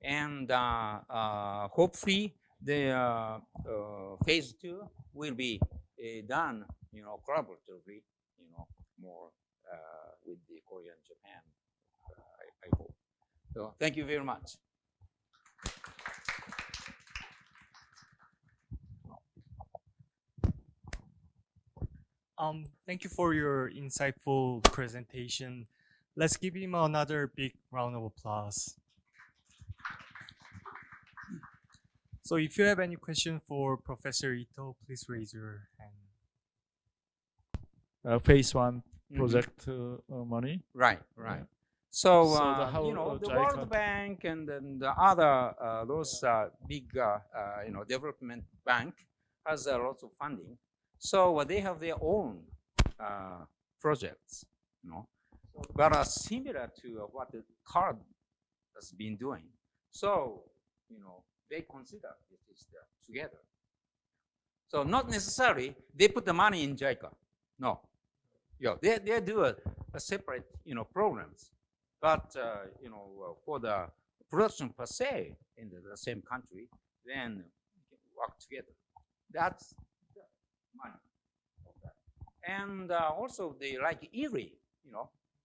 and hopefully the phase 2 will be done, collaboratively, more with the Korea and Japan. I hope. So thank you very much. Thank you for your insightful presentation. Let's give him another big round of applause. So if you have any question for Professor Ito, please raise your hand. Phase 1 project money. Right. So, the the JICA World Bank and then the other those big development bank has lots of funding. So they have their own projects, but are similar to what the card has been doing. So they consider it is together. So not necessarily they put the money in JICA. No, Yeah, they do a separate, programs, but for the production per se in the same country, then we can work together. That's the money of that. And also they like IRI,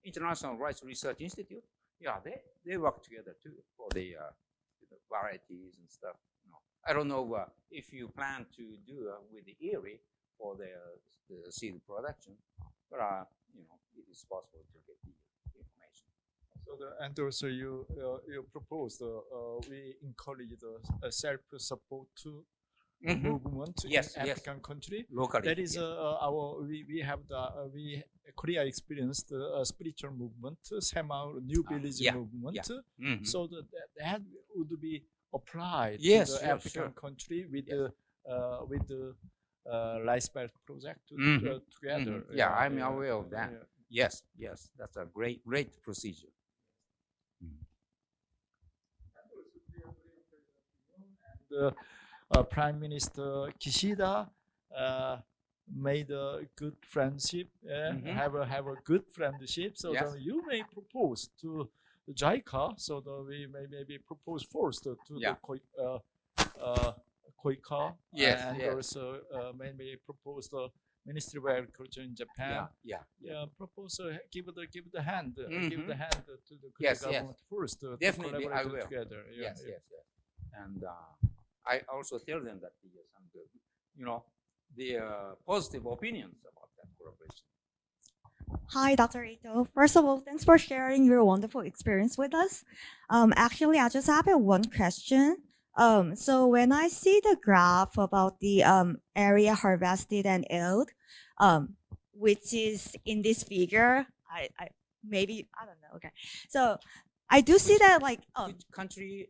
International Rice Research Institute. Yeah, they work together too for the varieties and stuff. I don't know if you plan to do with the IRI for the seed production, but it is possible to get the information. So and also you proposed we encourage the self-support movement Yes, in yes. African country. Locally. That is we have we Korea experienced a spiritual movement, Sema New Village yeah, movement. yeah. Mhm. So that would be applied Yes, to the sure, African sure. country with Yes. the RiceBelt project Mhm. together. Mhm. Yeah, I'm aware of that. Yeah. Yes, that's a great procedure. The Prime Minister Kishida made a good friendship, have a good friendship. So Yes. that you may propose to JICA, so that we may maybe propose first to Yeah. the KOICA, Yes, and yes. also maybe propose the Ministry of Agriculture in Japan. Yeah. Propose give the hand, give Mhm. the hand to the Korean Yes, yes. government first to Definitely, I collaborate will. together. Yeah, Yes, yeah. yes. And I also tell them that the positive opinions about that collaboration. Hi, Dr. Ito. First of all, thanks for sharing your wonderful experience with us. Actually, I just have one question. So when I see the graph about the area harvested and yield, which is in this figure, I maybe I don't know. Okay, so I do see that like Which country?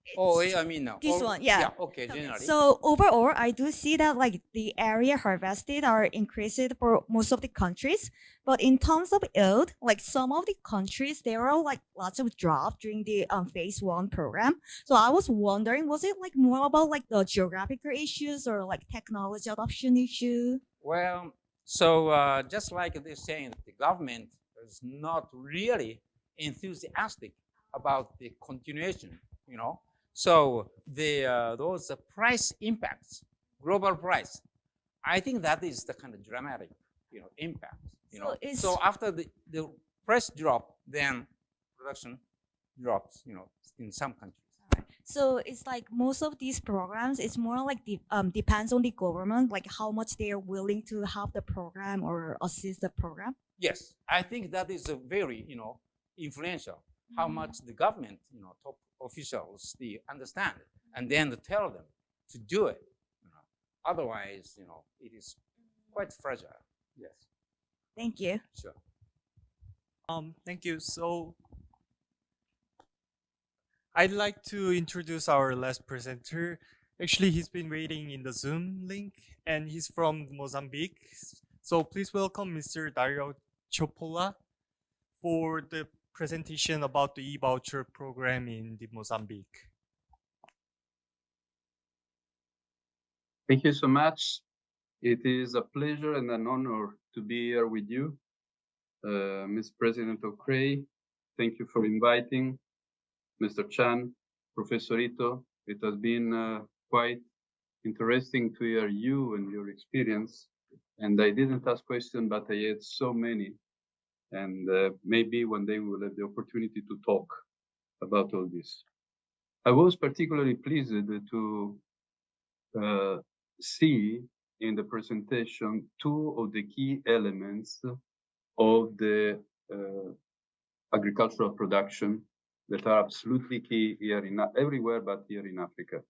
it's I mean, this one, yeah. Okay, Okay, generally. so overall, I do see that like the area harvested are increased for most of the countries, but in terms of yield, like some of the countries, there are like lots of drop during the phase one program. So I was wondering, was it like more about like the geographical issues or like technology adoption issue? Well, so just like they're saying, the government is not really enthusiastic about the continuation, So those price impacts, global price, I think that is the kind of dramatic, impact. So after the price drop, then production drops, in some countries. So it's like most of these programs, it's more like depends on the government, like how much they are willing to help the program or assist the program. Yes, I think that is a very, influential. How much the government, top officials, they understand and then tell them to do it. Otherwise, it is quite fragile. Yes. Thank you. Sure. Thank you. So I'd like to introduce our last presenter. Actually, he's been waiting in the Zoom link, and he's from Mozambique. So please welcome Mr. Dario Cipolla for the presentation about the e-voucher program in the Mozambique. Thank you so much. It is a pleasure and an honor to be here with you. Ms. President of KREI, thank you for inviting. Mr. Chan, Professor Ito, it has been quite interesting to hear you and your experience. And I didn't ask questions, but I had so many. And maybe one day we will have the opportunity to talk about all this. I was particularly pleased to see in the presentation two of the key elements of the agricultural production that are absolutely key here everywhere but here in Africa.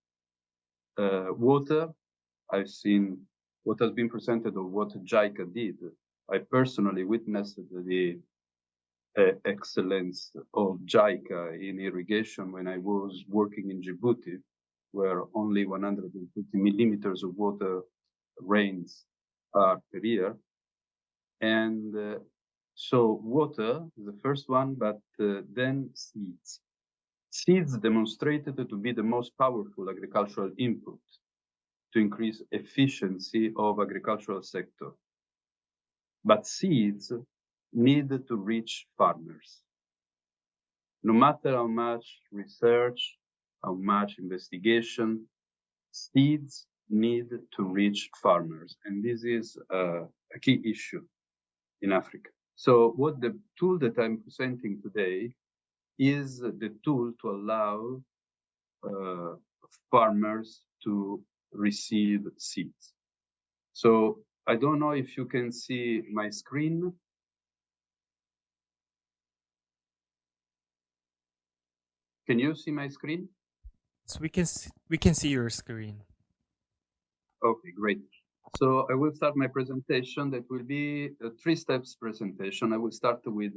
Water, I've seen what has been presented of what JICA did. I personally witnessed the excellence of JICA in irrigation when I was working in Djibouti, where only 150 millimeters of water rains are per year. And so water is the first one, but then seeds. Seeds demonstrated to be the most powerful agricultural input to increase efficiency of agricultural sector. but seeds need to reach farmers. No matter how much research, how much investigation, seeds need to reach farmers. And this is a key issue in Africa. So what the tool that I'm presenting today is the tool to allow farmers to receive seeds. So I don't know if you can see my screen. Can you see my screen? So we can see your screen. Okay, great. So I will start my presentation. That will be a 3 steps presentation. I will start with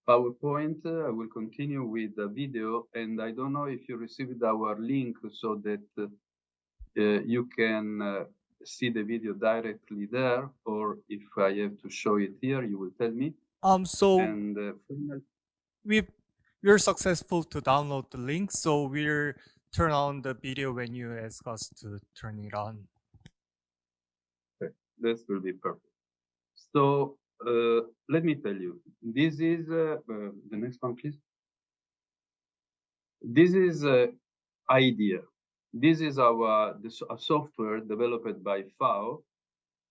PowerPoint. I will continue with the video, and I don't know if you received our link so that you can see the video directly there, or if I have to show it here, you will tell me. So And we're successful to download the link, so we'll turn on the video when you ask us to turn it on. okay, this will be perfect. So let me tell you, this is the next one, please. This is IDEA. This is a software developed by FAO,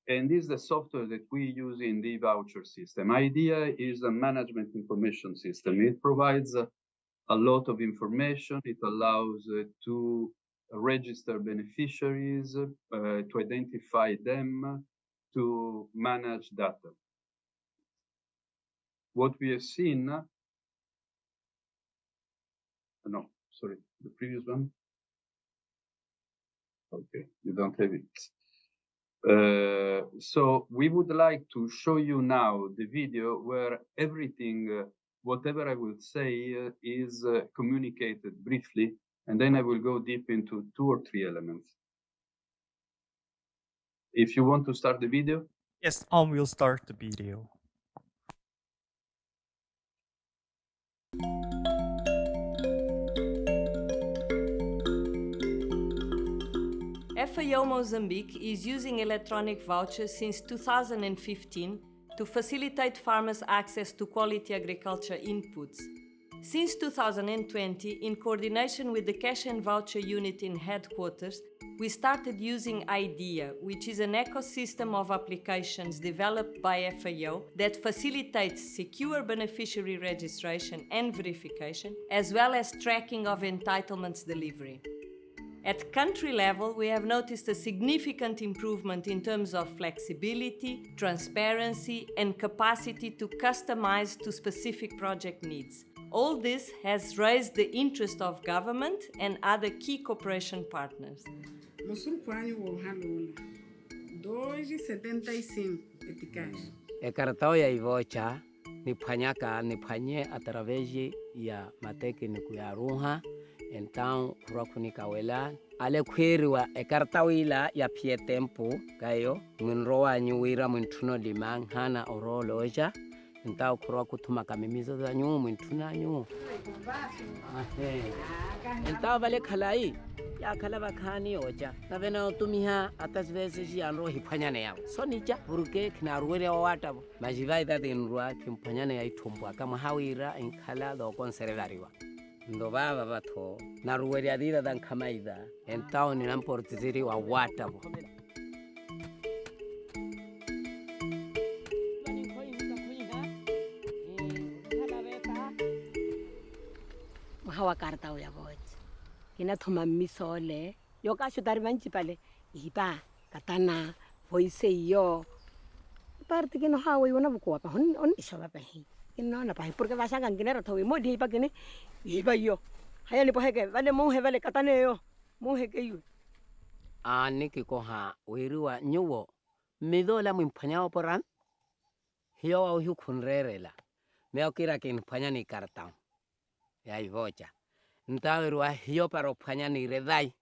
and this is the software that we use in the voucher system. IDEA is a management information system. It provides a lot of information. It allows to register beneficiaries, to identify them, to manage data. What we have seen, no, sorry, the previous one. Okay, you don't have it. So we would like to show you now the video where everything, whatever I will say is communicated briefly, and then I will go deep into 2 or 3 elements. If you want to start the video. Yes, we'll start the video. FAO Mozambique is using electronic vouchers since 2015 to facilitate farmers' access to quality agriculture inputs. Since 2020, in coordination with the Cash and Voucher Unit in headquarters, we started using IDEA, which is an ecosystem of applications developed by FAO that facilitates secure beneficiary registration and verification, as well as tracking of entitlements delivery. At country level, we have noticed a significant improvement in terms of flexibility, transparency, and capacity to customize to specific project needs. All this has raised the interest of government and other key cooperation partners. E cartão ya i-voucher nifanye através ya matécnico ya runha. Então, kurakhunikawela ale khweriwa ekartawila ya phie tempo kayo munrowa nyuwira munthuno limanghana oroloja ntao khura kuthuma kamemizo za nyu muntuna nyu ntao vale khalai ya khala bakhani oja navena tumiha atasvese ji anro hiphanyane yao sonija buruke khnarwere wata majiva ida denrwa kimphanyane ya ithumba kama hawira enkhala do conservariwa ndo baba batho naruweri adira dan khamaida entao ni namportiziri wa wata bo hawa kartao ya boch kina thoma misole yo ka shutari banchi pale iba katana voice yo parte que no hawa yona buko pa on isaba pa hi kino na pa porque vaya ganginero thowi mo di pa kini iba yo haya ni poheke vale mo he vale katane yo mo he ke yu niki koha wiriwa nyuwo midola mphanyao poran hiyo au hu khunrerela meo kira kin phanyani kartao ya i-voucher ntawirwa hiyo para phanyani redai.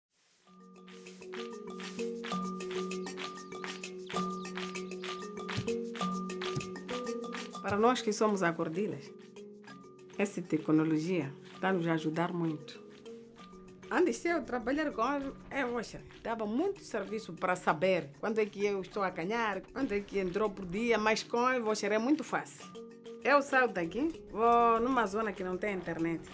Para nós que somos acordilas, essa tecnologia está nos a ajudar muito. Antes de eu trabalhar com e-voucher, dava muito serviço para saber quando é que eu estou a ganhar, quanto é que entrou por dia, mas com e-voucher é muito fácil. Eu saio daqui, vou numa zona que não tem internet.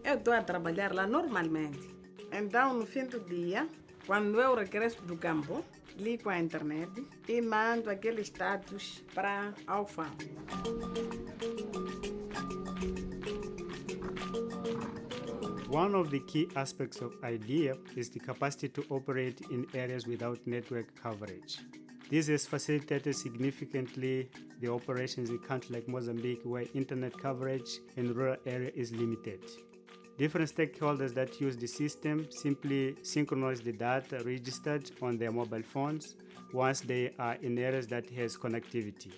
Eu estou a trabalhar lá normalmente. Então, no fim do dia, quando eu regresso do campo, ligo a internet e mando aquele status para a UFAM. One of the key aspects of IDEA is the capacity to operate in areas without network coverage. This has facilitated significantly the operations in countries like Mozambique, where internet coverage in rural areas is limited. Different stakeholders that use the system simply synchronize the data registered on their mobile phones once they are in areas that has connectivity.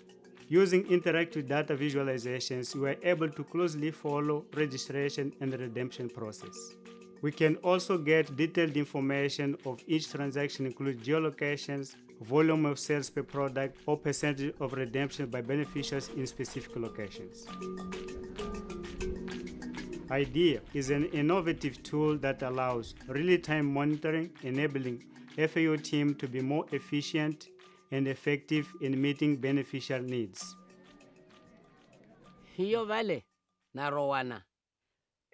Using interactive data visualizations, we are able to closely follow registration and redemption process. We can also get detailed information of each transaction, including geolocations, volume of sales per product, or percentage of redemption by beneficiaries in specific locations. IDEA is an innovative tool that allows real-time monitoring, enabling FAO team to be more efficient and effective in meeting beneficial needs. Hiyo vale na rowana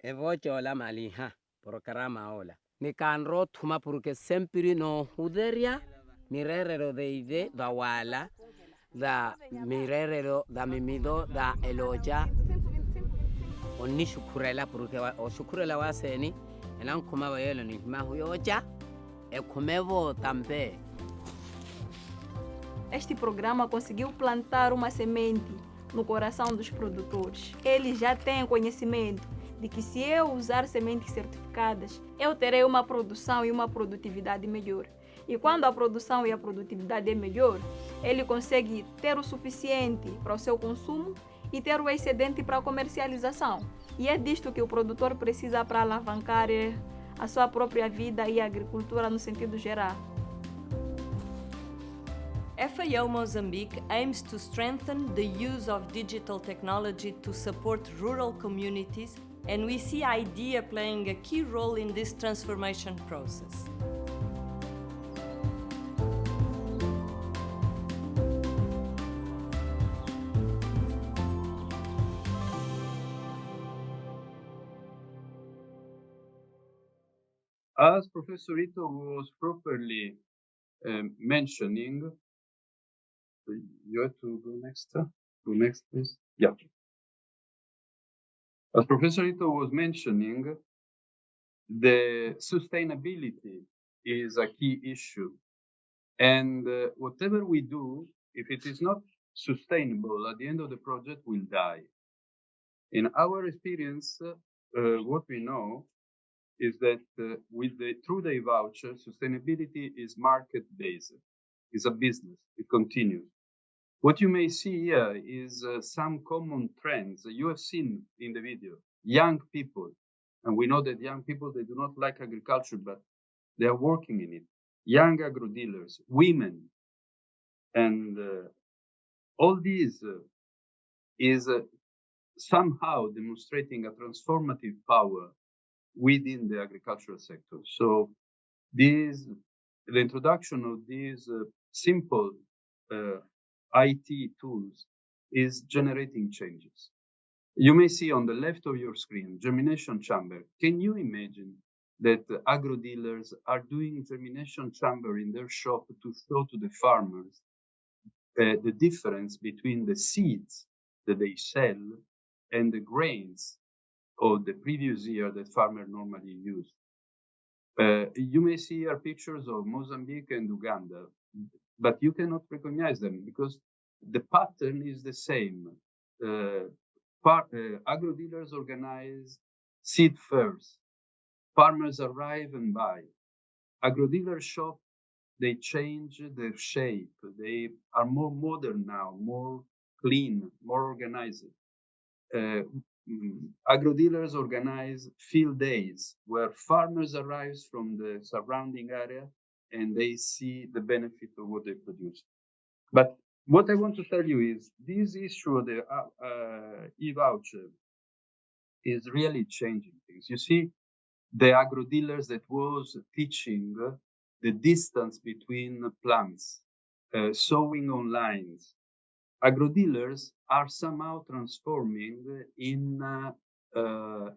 evoche ola maliha programa ola nikanro thuma porque sempre no huderia mirerero deide da wala da mirerero da mimido da eloja onni shukurela porque o shukurela waseni enan kuma bayelo ni mahuyoja e kumevo tambe. Este programa conseguiu plantar uma semente no coração dos produtores. Eles já têm conhecimento de que se eu usar sementes certificadas, eu terei uma produção e uma produtividade melhor. E quando a produção e a produtividade é melhor, ele consegue ter o suficiente para o seu consumo e ter o excedente para a comercialização. E é disto que o produtor precisa para alavancar a sua própria vida e a agricultura no sentido geral. FAO Mozambique aims to strengthen the use of digital technology to support rural communities, and we see IDEA playing a key role in this transformation process. As Professor Ito was properly mentioning, you have to go next. Go next, please. Yeah. As Professor Ito was mentioning, the sustainability is a key issue. And whatever we do, if it is not sustainable, at the end of the project will die. In our experience, what we know is that through the e-voucher, sustainability is market-based. It's a business. It continues. What you may see here is some common trends you have seen in the video. Young people, and we know that young people, they do not like agriculture, but they are working in it. Young agro-dealers, women, and all these is somehow demonstrating a transformative power within the agricultural sector. So the introduction of these simple IT tools is generating changes. You may see on the left of your screen, germination chamber. Can you imagine that agro dealers are doing germination chamber in their shop to show to the farmers the difference between the seeds that they sell and the grains of the previous year that farmers normally use? You may see here pictures of Mozambique and Uganda, but you cannot recognize them because the pattern is the same. Agro dealers organize seed fairs. Farmers arrive and buy. Agro dealer shop, they change their shape. They are more modern now, more clean, more organized. Agro dealers organize field days where farmers arrive from the surrounding area and they see the benefit of what they produce. But what I want to tell you is this issue of the e-voucher is really changing things. You see, the agro-dealers that was teaching the distance between plants, sowing on lines. Agro-dealers are somehow transforming in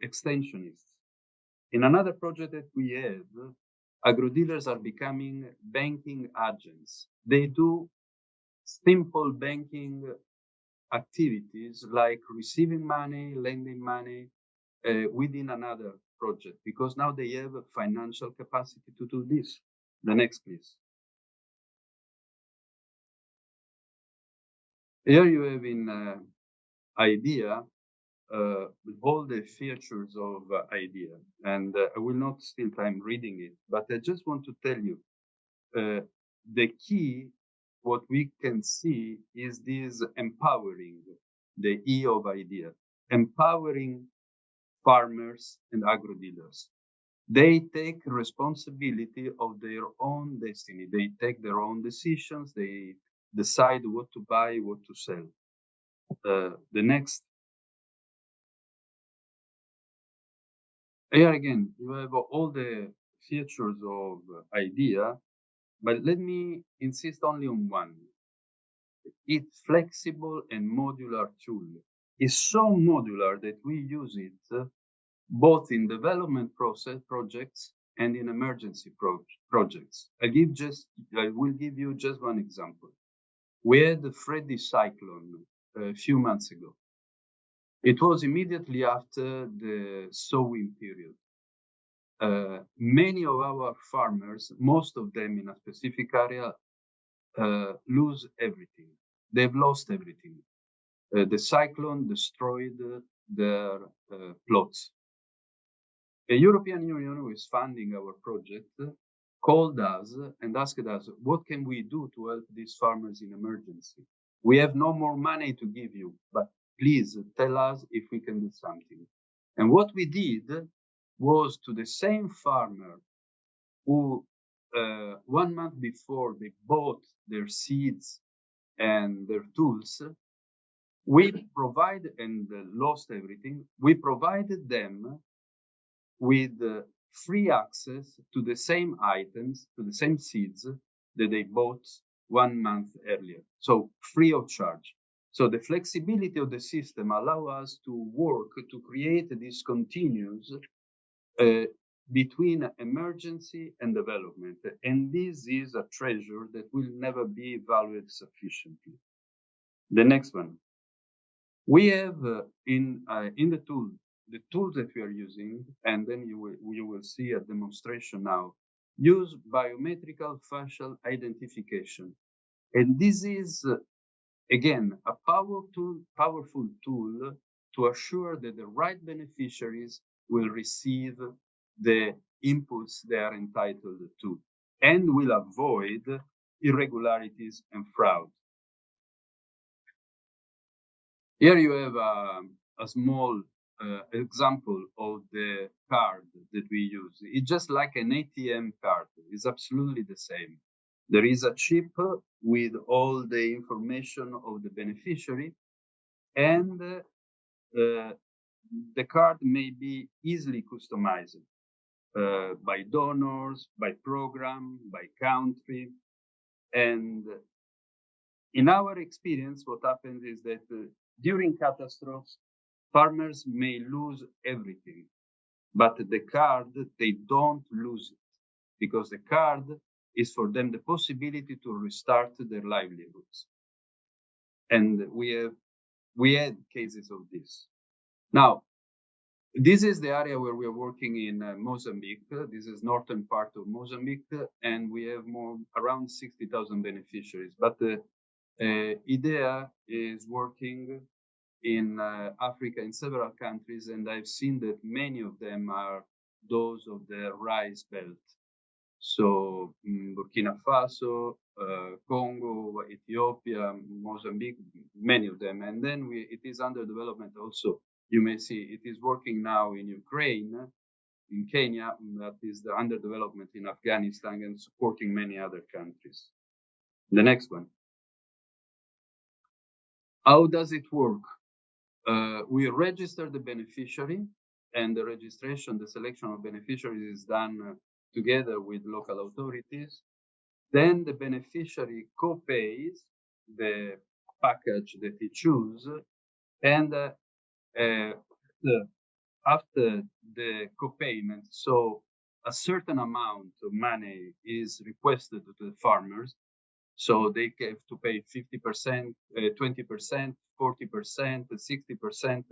extensionists. In another project that we have, agro-dealers are becoming banking agents. They do simple banking activities like receiving money, lending money within another project, because now they have a financial capacity to do this. The next, please. Here you have in IDEA all the features of IDEA, and I will not steal time reading it, but I just want to tell you the key. What we can see is this empowering, the E of IDEA, empowering farmers and agro-dealers. They take responsibility of their own destiny. They take their own decisions. They decide what to buy, what to sell. The next. Here again, you have all the features of IDEA, but let me insist only on one. It's flexible and modular tool. It's so modular that we use it both in development projects and in emergency projects. I will give you just one example. We had the Freddy cyclone a few months ago. It was immediately after the sowing period. Many of our farmers, most of them in a specific area, lose everything. They've lost everything. The cyclone destroyed their plots. The European Union, who is funding our project, called us and asked us, what can we do to help these farmers in emergency? We have no more money to give you, but please tell us if we can do something. And what we did was to the same farmer who 1 month before they bought their seeds and their tools, we provided, and lost everything, we provided them with free access to the same items, to the same seeds that they bought 1 month earlier. So free of charge. So the flexibility of the system allow us to work to create this continuous between emergency and development. And this is a treasure that will never be valued sufficiently. The next one. We have in the tools that we are using, and then you will see a demonstration now, use biometrical facial identification. And this is, again, a powerful tool to assure that the right beneficiaries will receive the inputs they are entitled to and will avoid irregularities and fraud. Here you have a small example of the card that we use. It's just like an ATM card. It's absolutely the same. There is a chip with all the information of the beneficiary, and the card may be easily customized by donors, by program, by country. And in our experience, what happens is that during catastrophes, farmers may lose everything, but the card, they don't lose it, because the card is for them the possibility to restart their livelihoods. And we had cases of this. Now, this is the area where we are working in Mozambique. This is northern part of Mozambique, and we have around 60,000 beneficiaries. But IDEA is working in Africa, in several countries, and I've seen that many of them are those of the K-Ricebelt. So Burkina Faso, Congo, Ethiopia, Mozambique, many of them. And then it is under development also. You may see it is working now in Ukraine, in Kenya, that is under development in Afghanistan, and supporting many other countries. The next one. How does it work? We register the beneficiary. and the registration, the selection of beneficiaries is done together with local authorities. Then the beneficiary co-pays the package that he chooses, and after the co-payment, so a certain amount of money is requested to the farmers. So they have to pay 50%, 20%, 40%, 60%,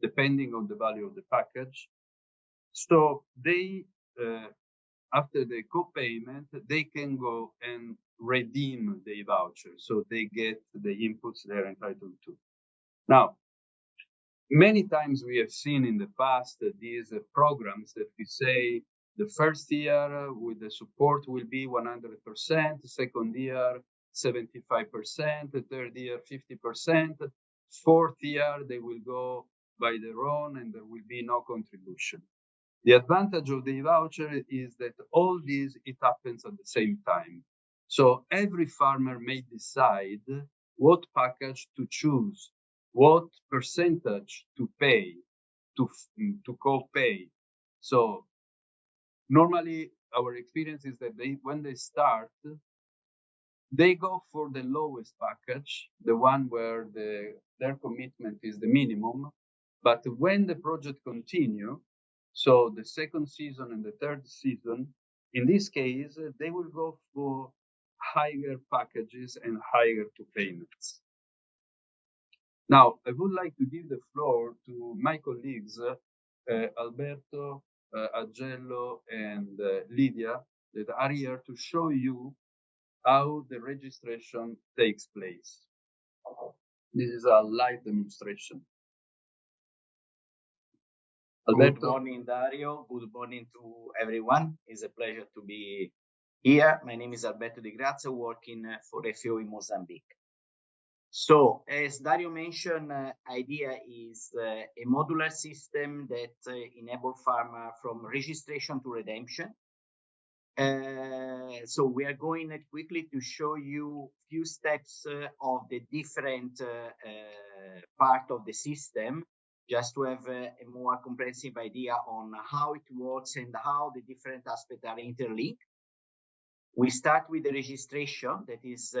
depending on the value of the package. So they, after the co-payment, they can go and redeem the voucher. So they get the inputs they're entitled to. Now, many times we have seen in the past these programs that we say the first year with the support will be 100%, second year 75%, the third year 50%, fourth year they will go by their own and there will be no contribution. The advantage of the voucher is that all this, it happens at the same time. So every farmer may decide what package to choose, what percentage to pay, to co-pay. So normally our experience is that when they start, they go for the lowest package, the one where their commitment is the minimum. But when the project continues, so the second season and the third season, in this case, they will go for higher packages and higher payments. Now, I would like to give the floor to my colleagues, Alberto, Agello, and Lydia, that are here to show you how the registration takes place. This is a live demonstration. Alberto. Good morning, Dario. Good morning to everyone. It's a pleasure to be here. My name is Alberto Di Grazia, working for FAO in Mozambique. So, as Dario mentioned, idea is a modular system that enables farmer from registration to redemption. So we are going quickly to show you few steps of the different part of the system, just to have a more comprehensive idea on how it works and how the different aspects are interlinked. We start with the registration. That is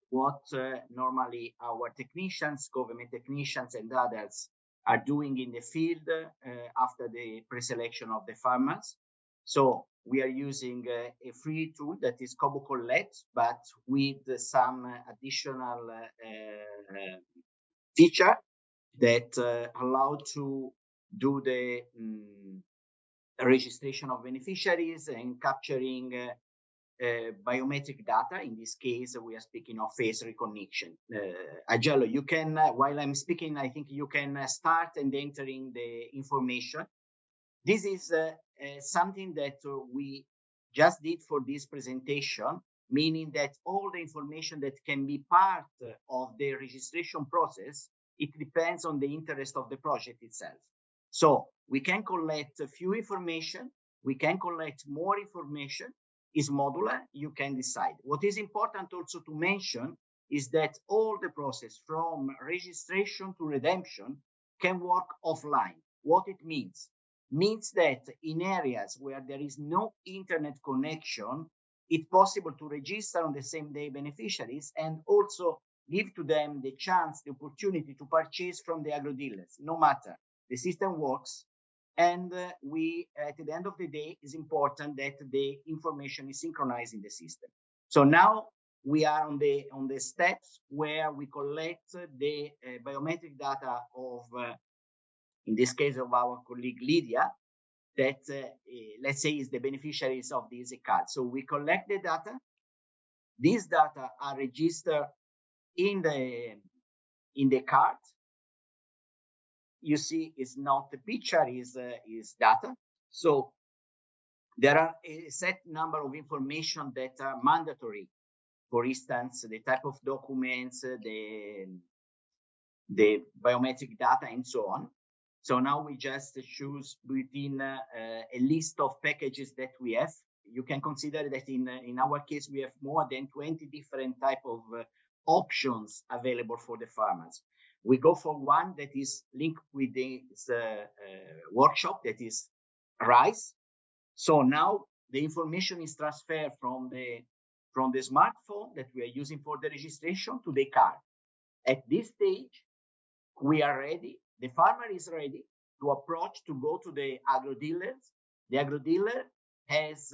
what normally our technicians, government technicians, and others are doing in the field after the pre-selection of the farmers. So we are using a free tool that is Kobo Collect, but with some additional feature that allow to do the registration of beneficiaries and capturing biometric data. In this case, we are speaking of face recognition. Agello, you can, while I'm speaking, I think you can start and entering the information. This is something that we just did for this presentation, meaning that all the information that can be part of the registration process, it depends on the interest of the project itself. So we can collect a few information, we can collect more information. Is modular, you can decide. What is important also to mention is that all the process from registration to redemption can work offline. What it means that in areas where there is no internet connection, it's possible to register on the same day beneficiaries and also give to them the chance, the opportunity to purchase from the agro dealers, no matter. The system works. And we, at the end of the day, it's important that the information is synchronized in the system. So now we are on the steps where we collect the biometric data of, in this case, of our colleague Lydia, that let's say is the beneficiaries of this card. So we collect the data. These data are registered in the card. You see, it's not the picture, is data. So there are a set number of information that are mandatory. For instance, the type of documents, the biometric data, and so on. So now we just choose within a list of packages that we have. You can consider that in our case, we have more than 20 different type of options available for the farmers. We go for one that is linked with this workshop that is rice. So now the information is transferred from the smartphone that we are using for the registration to the card. At this stage, we are ready. The farmer is ready to approach to go to the agro dealers. The agro dealer has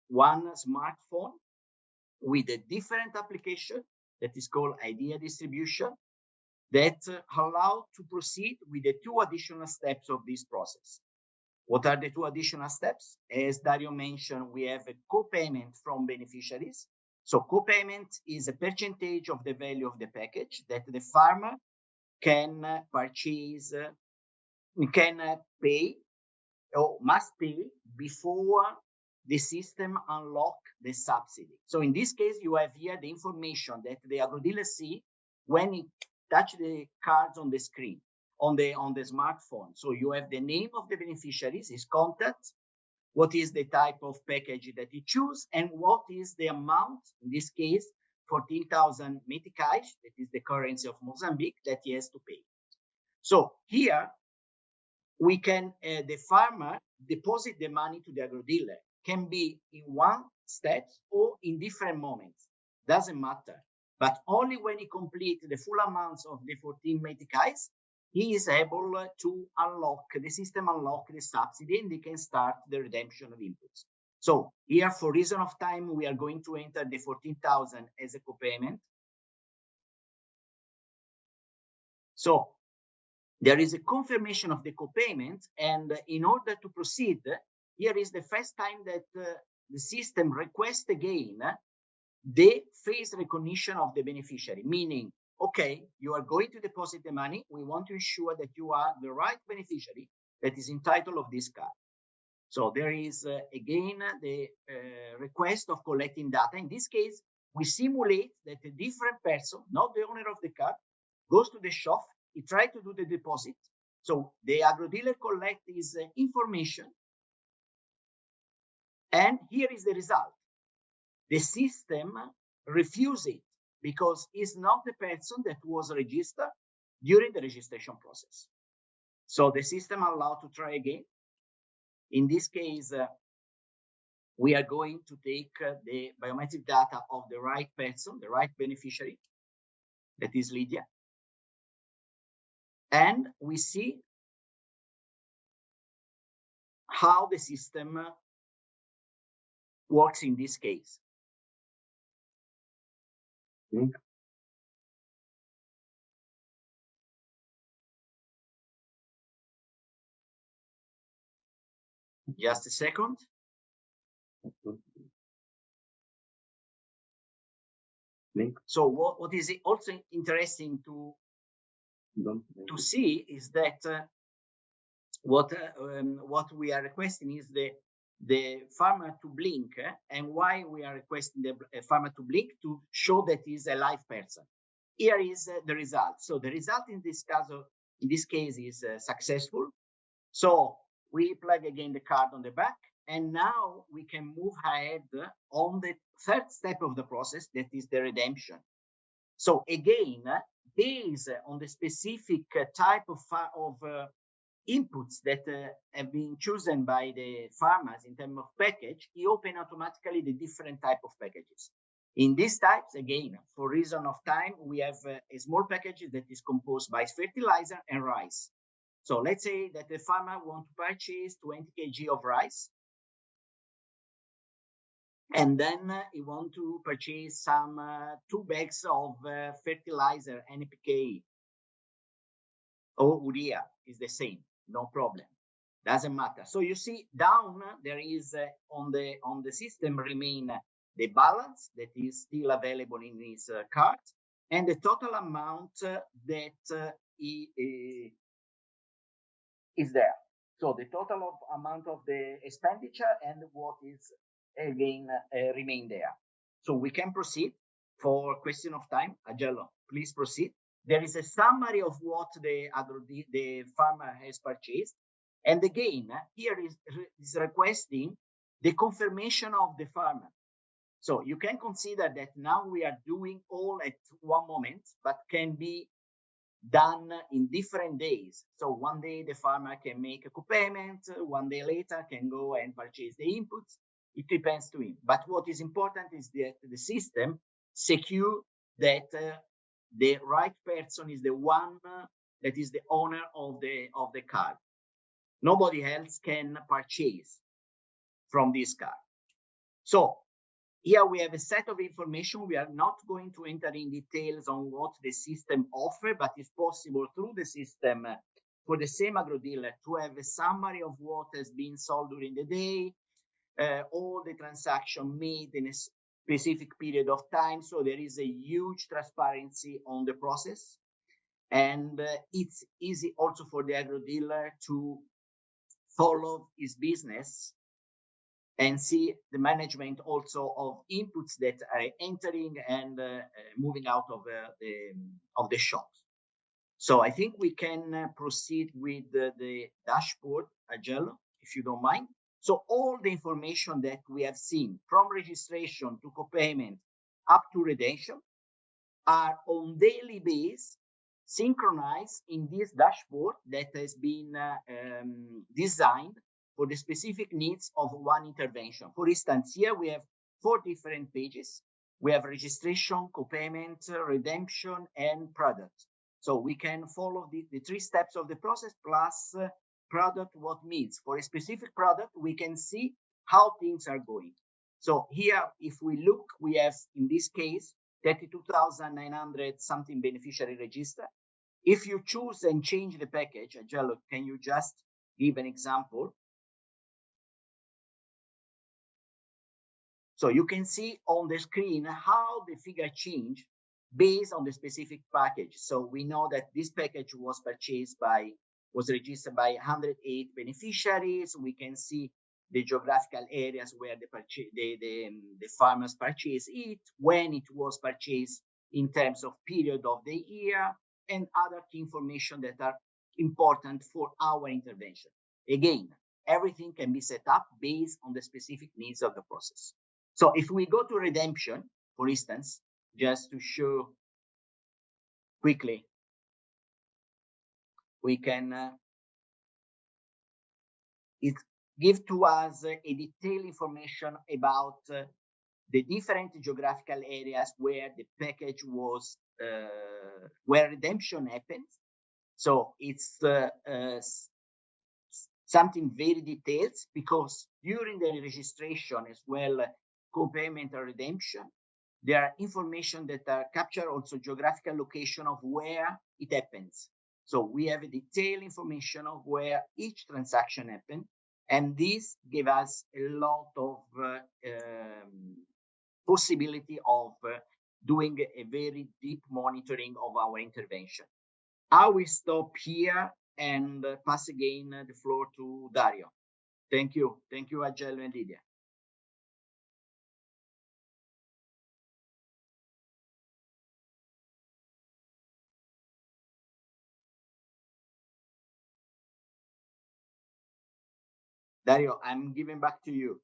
one smartphone with a different application that is called idea distribution that allow to proceed with the two additional steps of this process. What are the two additional steps? As Dario mentioned, we have a co-payment from beneficiaries. So co-payment is a percentage of the value of the package that the farmer can purchase, can pay or must pay before the system unlock the subsidy. So in this case, you have here the information that the agro dealer see when he touch the cards on the screen, on the smartphone. So you have the name of the beneficiaries, his contact, what is the type of package that he choose, and what is the amount, in this case, 14,000 meticais, that is the currency of Mozambique, that he has to pay. So here, we can, the farmer deposit the money to the agro dealer, can be in one step or in different moments, doesn't matter. But only when he completes the full amounts of the 14 meticais, he is able to unlock, the system unlock the subsidy, and they can start the redemption of inputs. So here, for reason of time, we are going to enter the 14,000 as a co-payment. So there is a confirmation of the co-payment, and in order to proceed, here is the first time that the system requests again the face recognition of the beneficiary, meaning, okay, you are going to deposit the money. We want to ensure that you are the right beneficiary that is entitled of this card. So there is, again, the request of collecting data. In this case, we simulate that a different person, not the owner of the card, goes to the shop, he tries to do the deposit. So the agro dealer collects his information. And here is the result. The system refuses it because it's not the person that was registered during the registration process. So the system allowed to try again. In this case, we are going to take the biometric data of the right person, the right beneficiary, that is Lydia. And we see how the system works in this case. Just a second. So what is also interesting to see is that what we are requesting is the farmer to blink, and why we are requesting the farmer to blink to show that he's a live person. Here is the result. So the result in this case is successful. So we plug again the card on the back, and now we can move ahead on the third step of the process, that is the redemption. So again, based on the specific type of inputs that have been chosen by the farmers in terms of package, he opens automatically the different type of packages. In these types, again, for reason of time, we have a small package that is composed by fertilizer and rice. So let's say that the farmer wants to purchase 20 kg of rice, and then he wants to purchase some 2 bags of fertilizer, NPK, or urea, is the same, no problem, doesn't matter. So you see down there is on the system remain the balance that is still available in his card, and the total amount that is there. So the total amount of the expenditure and what is again remain there. So we can proceed for question of time. Agello, please proceed. There is a summary of what the farmer has purchased. And again, here is requesting the confirmation of the farmer. So you can consider that now we are doing all at one moment, but can be done in different days. So one day the farmer can make a co-payment, one day later can go and purchase the inputs. It depends to him. But what is important is that the system secure that the right person is the one that is the owner of the car. Nobody else can purchase from this car. So here we have a set of information. We are not going to enter in details on what the system offers, but it's possible through the system for the same agro dealer to have a summary of what has been sold during the day, all the transactions made in a specific period of time. So there is a huge transparency on the process. And it's easy also for the agro dealer to follow his business and see the management also of inputs that are entering and moving out of the shops. So I think we can proceed with the dashboard, Agello, if you don't mind. So all the information that we have seen from registration to co-payment up to redemption are on daily basis synchronized in this dashboard that has been designed for the specific needs of one intervention. For instance, here we have 4 different pages. We have registration, co-payment, redemption, and product. So we can follow the 3 steps of the process plus product, what needs. For a specific product, we can see how things are going. So here, if we look, we have, in this case, 32,900 something beneficiary register. If you choose and change the package, Agello, can you just give an example? So you can see on the screen how the figure changed based on the specific package. So we know that this package was registered by 108 beneficiaries. We can see the geographical areas where the farmers purchased it, when it was purchased in terms of period of the year, and other key information that are important for our intervention. Again, everything can be set up based on the specific needs of the process. So if we go to redemption, for instance, just to show quickly, we can, it gives to us a detailed information about the different geographical areas where the package was, where redemption happens. So it's something very detailed because during the registration as well, co-payment or redemption, there are information that are captured also geographical location of where it happens. So we have a detailed information of where each transaction happened, and this gives us a lot of possibility of doing a very deep monitoring of our intervention. I will stop here and pass again the floor to Dario. Thank you. Thank you, Agello and Lydia. Dario, I'm giving back to you.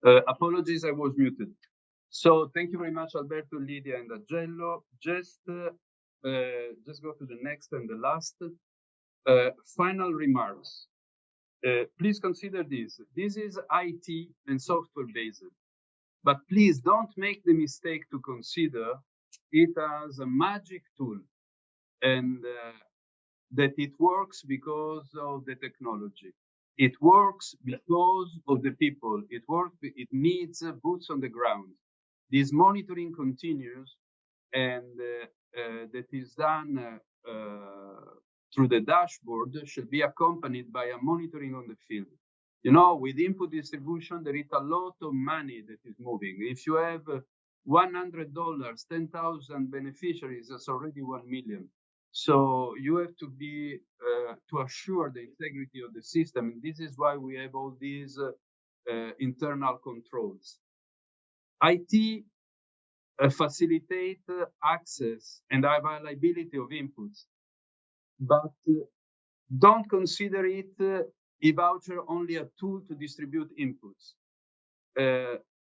Apologies, I was muted. So thank you very much, Alberto, Lydia, and Agello. Just go to the next and the last. Final remarks. Please consider this. This is IT and software based, but please don't make the mistake to consider it as a magic tool and that it works because of the technology. It works because of the people. It needs boots on the ground. This monitoring continues, and that is done through the dashboard should be accompanied by a monitoring on the field. You know, with input distribution, there is a lot of money that is moving. If you have $100, 10,000 beneficiaries, that's already 1 million. So you have to be to assure the integrity of the system. And this is why we have all these internal controls. IT facilitate access and availability of inputs, but don't consider it e-voucher only a tool to distribute inputs.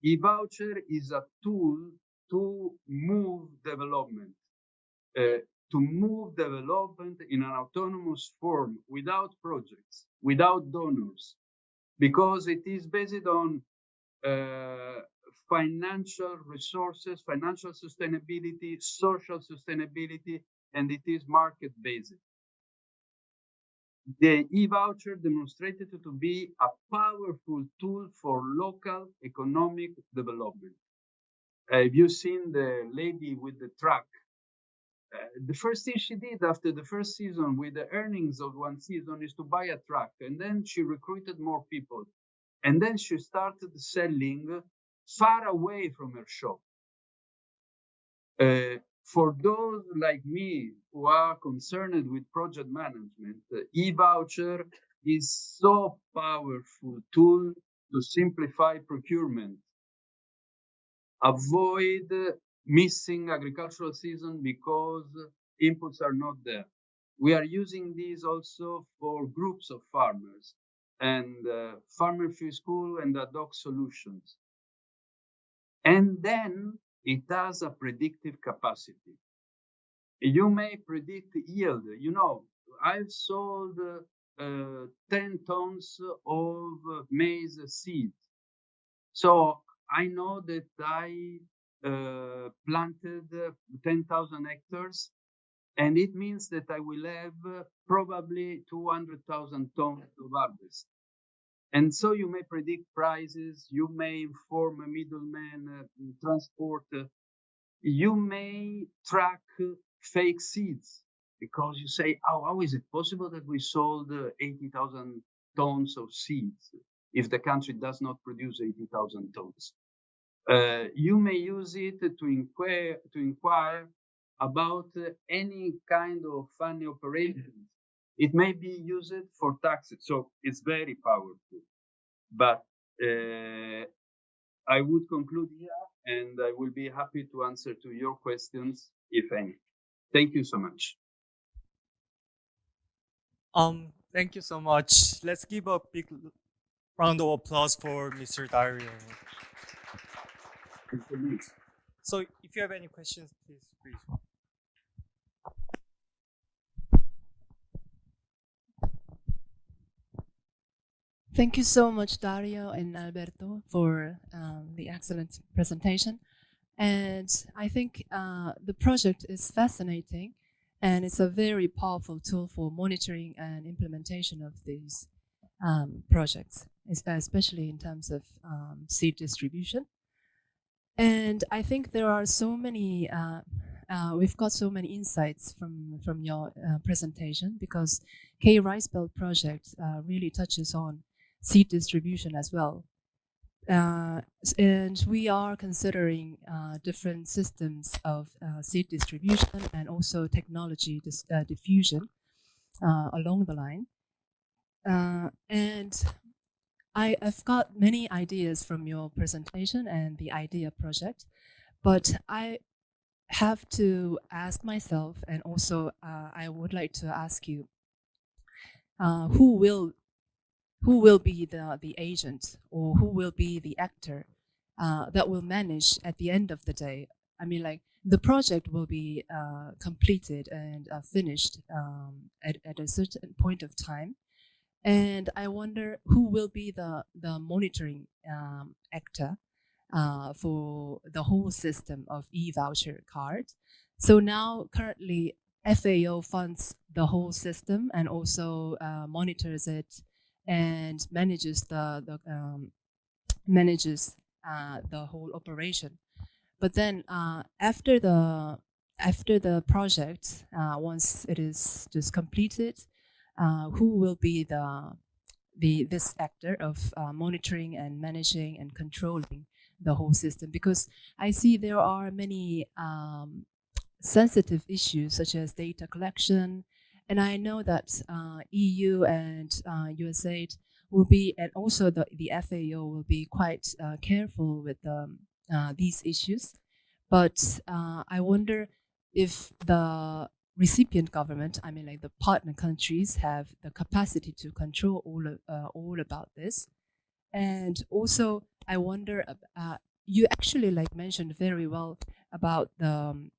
E-voucher is a tool to move development. to move development in an autonomous form without projects, without donors, because it is based on financial resources, financial sustainability, social sustainability, and it is market-based. The e-voucher demonstrated to be a powerful tool for local economic development. Have you seen the lady with the truck? The first thing she did after the first season with the earnings of one season is to buy a truck, and then she recruited more people. And then she started selling far away from her shop. For those like me who are concerned with project management, the e-voucher is so powerful tool to simplify procurement, avoid missing agricultural season because inputs are not there. We are using these also for groups of farmers and farmer free school and ad hoc solutions. And then it has a predictive capacity. You may predict yield. You know, I've sold 10 tons of maize seeds. So I know that I planted 10,000 hectares, and it means that I will have probably 200,000 tons of harvest. And so you may predict prices, you may inform a middleman, transport, you may track fake seeds because you say, how is it possible that we sold 80,000 tons of seeds if the country does not produce 80,000 tons? You may use it to inquire about any kind of funny operations. It may be used for taxes, so it's very powerful. But I would conclude here, and I will be happy to answer to your questions, if any. Thank you so much. Thank you so much. Let's give a big round of applause for Mr. Dario. So if you have any questions, please. Thank you so much, Dario and Alberto, for the excellent presentation. And I think the project is fascinating, and it's a very powerful tool for monitoring and implementation of these projects, especially in terms of seed distribution. And I think there are so many, we've got so many insights from your presentation, because K-Ricebelt project really touches on seed distribution as well. And we are considering different systems of seed distribution and also technology diffusion along the line. And I've got many ideas from your presentation and the IDEA project, but I have to ask myself, and also I would like to ask you, who will be the agent, or who will be the actor that will manage at the end of the day? I mean, like, the project will be completed and finished at a certain point of time. And I wonder who will be the monitoring actor for the whole system of e-voucher card. So now currently FAO funds the whole system and also monitors it and manages the whole operation. But then after the project, once it is just completed, who will be this actor of monitoring and managing and controlling the whole system? Because I see there are many sensitive issues such as data collection, and I know that EU and USAID will be, and also the FAO will be quite careful with these issues. But I wonder if the recipient government, I mean, like the partner countries, have the capacity to control all about this. And also, I wonder, you actually like mentioned very well about the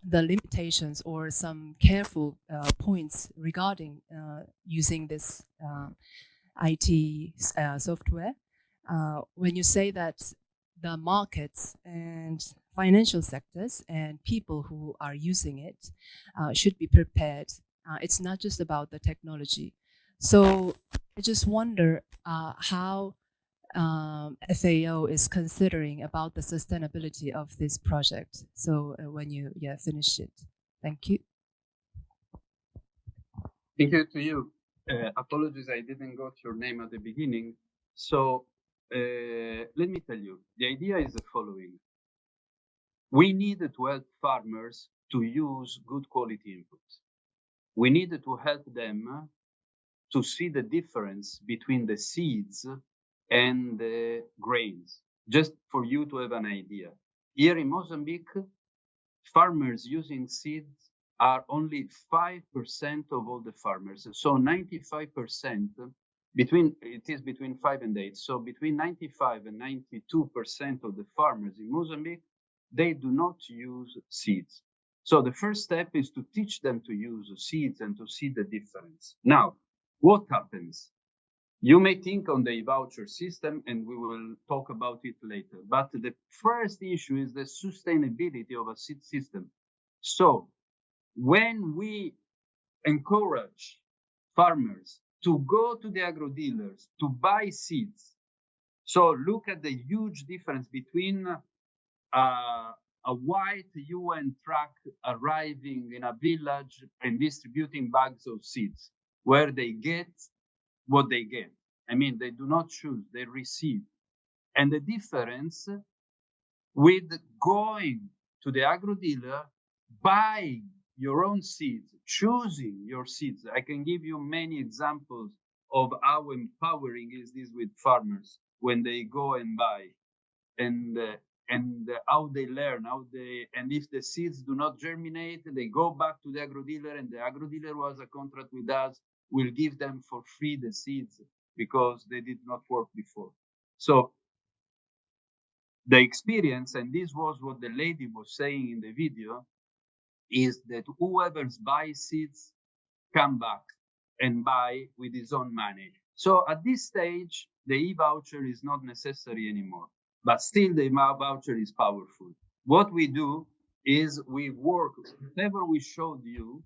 the limitations or some careful points regarding using this IT software. When you say that the markets and financial sectors and people who are using it should be prepared. It's not just about the technology. So I just wonder how FAO is considering about the sustainability of this project. So when you finish it, thank you. Thank you to you. Apologies, I didn't got your name at the beginning. So let me tell you, the idea is the following. We needed to help farmers to use good quality inputs. We needed to help them to see the difference between the seeds and the grains, just for you to have an idea. Here in Mozambique, farmers using seeds are only 5% of all the farmers. So 95% it is between 5 and 8. So between 95 and 92% of the farmers in Mozambique, they do not use seeds. So the first step is to teach them to use seeds and to see the difference. Now, what happens? You may think on the e-voucher system, and we will talk about it later. But the first issue is the sustainability of a seed system. So when we encourage farmers to go to the agro-dealers to buy seeds, so look at the huge difference between a white UN truck arriving in a village and distributing bags of seeds, where they get what they get. I mean, they do not choose, they receive. And the difference with going to the agro-dealer, buying your own seeds, choosing your seeds. I can give you many examples of how empowering is this with farmers when they go and buy, and how they learn, and if the seeds do not germinate, they go back to the agro-dealer, and the agro-dealer who has a contract with us will give them for free the seeds because they did not work before. So the experience, and this was what the lady was saying in the video, is that whoever buys seeds come back and buy with his own money. So at this stage, the e-voucher is not necessary anymore, but still the e-voucher is powerful. What we do is we work, whatever we showed you,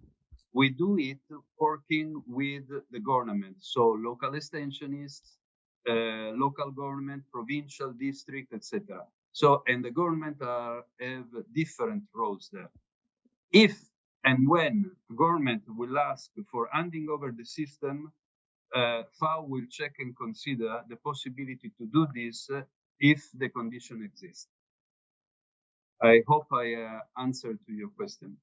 we do it working with the government. So local extensionists, local government, provincial, district, etc. So, and the government have different roles there. If and when government will ask for handing over the system, FAO will check and consider the possibility to do this if the condition exists. I hope I answered to your question.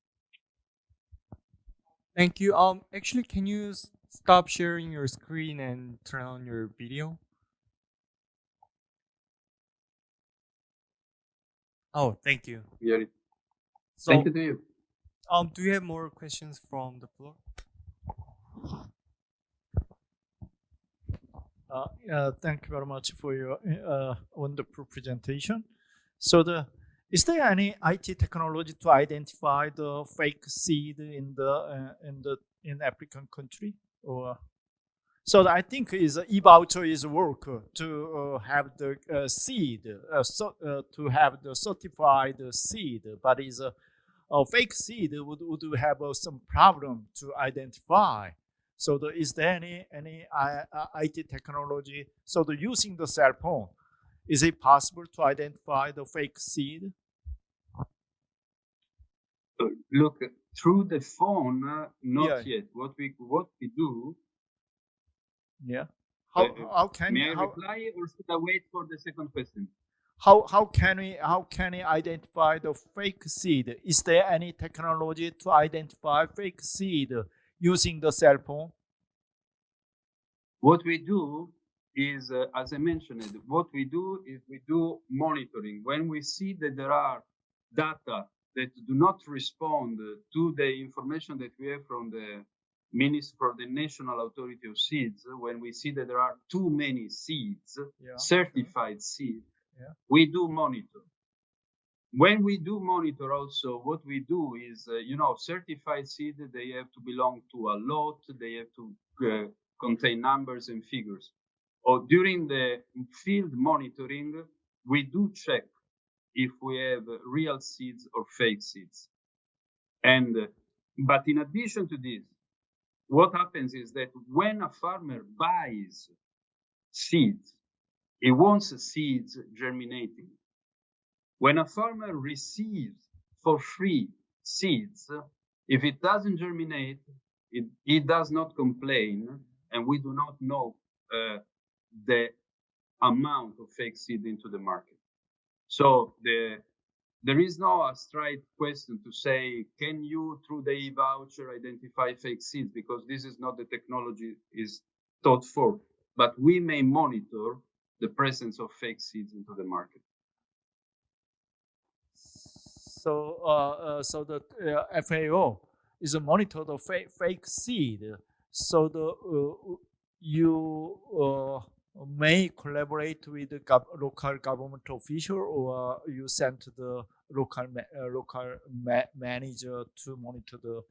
Thank you. Actually, can you stop sharing your screen and turn on your video? Oh, thank you. Yeah. So, Thank you to you. Do you have more questions from the floor? Thank you very much for your wonderful presentation. So is there any IT technology to identify the fake seed in African country? Or so I think is e-voucher is work to have the seed, to have the certified seed, but is a fake seed would have some problem to identify. So is there any IT technology? So using the cell phone, is it possible to identify the fake seed? Look, through the phone, not yet. What we do. Yeah. How can may I reply, or should I wait for the second question? How can we identify the fake seed? Is there any technology to identify fake seed using the cell phone? What we do is, as I mentioned, what we do is we do monitoring. When we see that there are data that do not respond to the information that we have from the National Authority of Seeds, when we see that there are too many seeds, certified seeds, we do monitor. when we do monitor also, what we do is, certified seed, they have to belong to a lot, they have to contain numbers and figures. Or during the field monitoring, we do check if we have real seeds or fake seeds. But in addition to this, what happens is that when a farmer buys seeds, he wants seeds germinating. When a farmer receives for free seeds, if it doesn't germinate, he does not complain, and we do not know the amount of fake seed into the market. So there is no a straight question to say, can you, through the e-voucher, identify fake seeds? Because this is not the technology is taught for. But we may monitor the presence of fake seeds into the market. So the FAO is a monitor the fake seed. So you may collaborate with the local government official, or you send the local manager to monitor the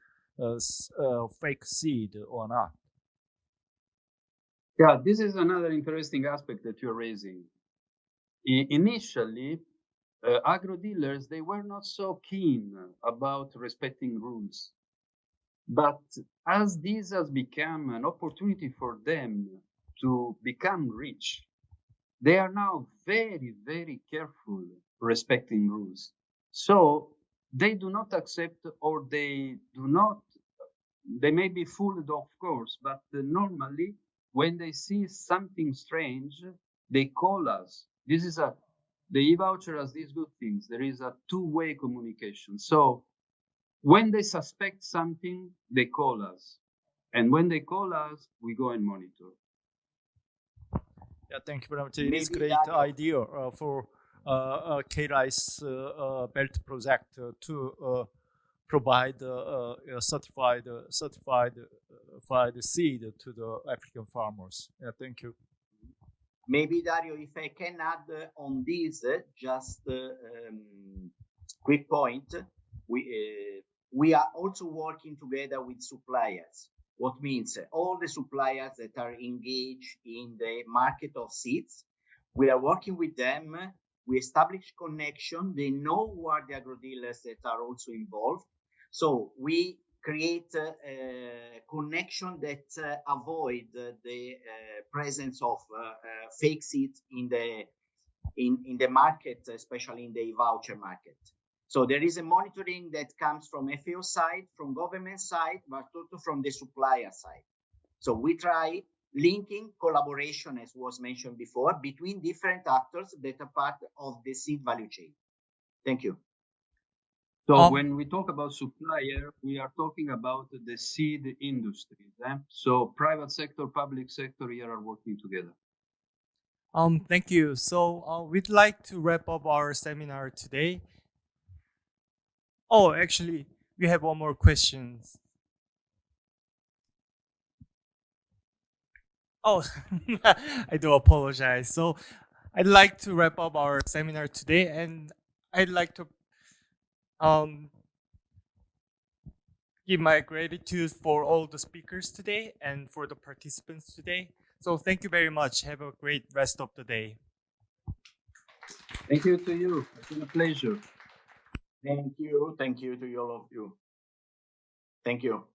fake seed or not. Yeah, this is another interesting aspect that you're raising. Initially, agro dealers, they were not so keen about respecting rules. But as this has become an opportunity for them to become rich, they are now very, very careful respecting rules. So they do not accept, or they may be fooled, of course, but normally when they see something strange, they call us. The e-voucher has these good things. There is a two-way communication. So when they suspect something, they call us. And when they call us, we go and monitor. Yeah, thank you very much. It is a great idea for K-Ricebelt project to provide certified seed to the African farmers. Yeah, thank you. Maybe, Dario, if I can add on this, just quick point, we are also working together with suppliers. What means all the suppliers that are engaged in the market of seeds, we are working with them. We establish connection. They know who are the agro dealers that are also involved. So we create a connection that avoid the presence of fake seeds in the market, especially in the e-voucher market. So there is a monitoring that comes from FAO side, from government side, but also from the supplier side. So we try linking collaboration, as was mentioned before, between different actors that are part of the seed value chain. Thank you. So when we talk about supplier, we are talking about the seed industry. So private sector, public sector here are working together. Thank you. So we'd like to wrap up our seminar today. Oh, actually, we have one more question. Oh, I do apologize. So I'd like to wrap up our seminar today, and I'd like to give my gratitude for all the speakers today and for the participants today. So thank you very much. Have a great rest of the day. Thank you to you. It's been a pleasure. Thank you. Thank you to all of you. Thank you.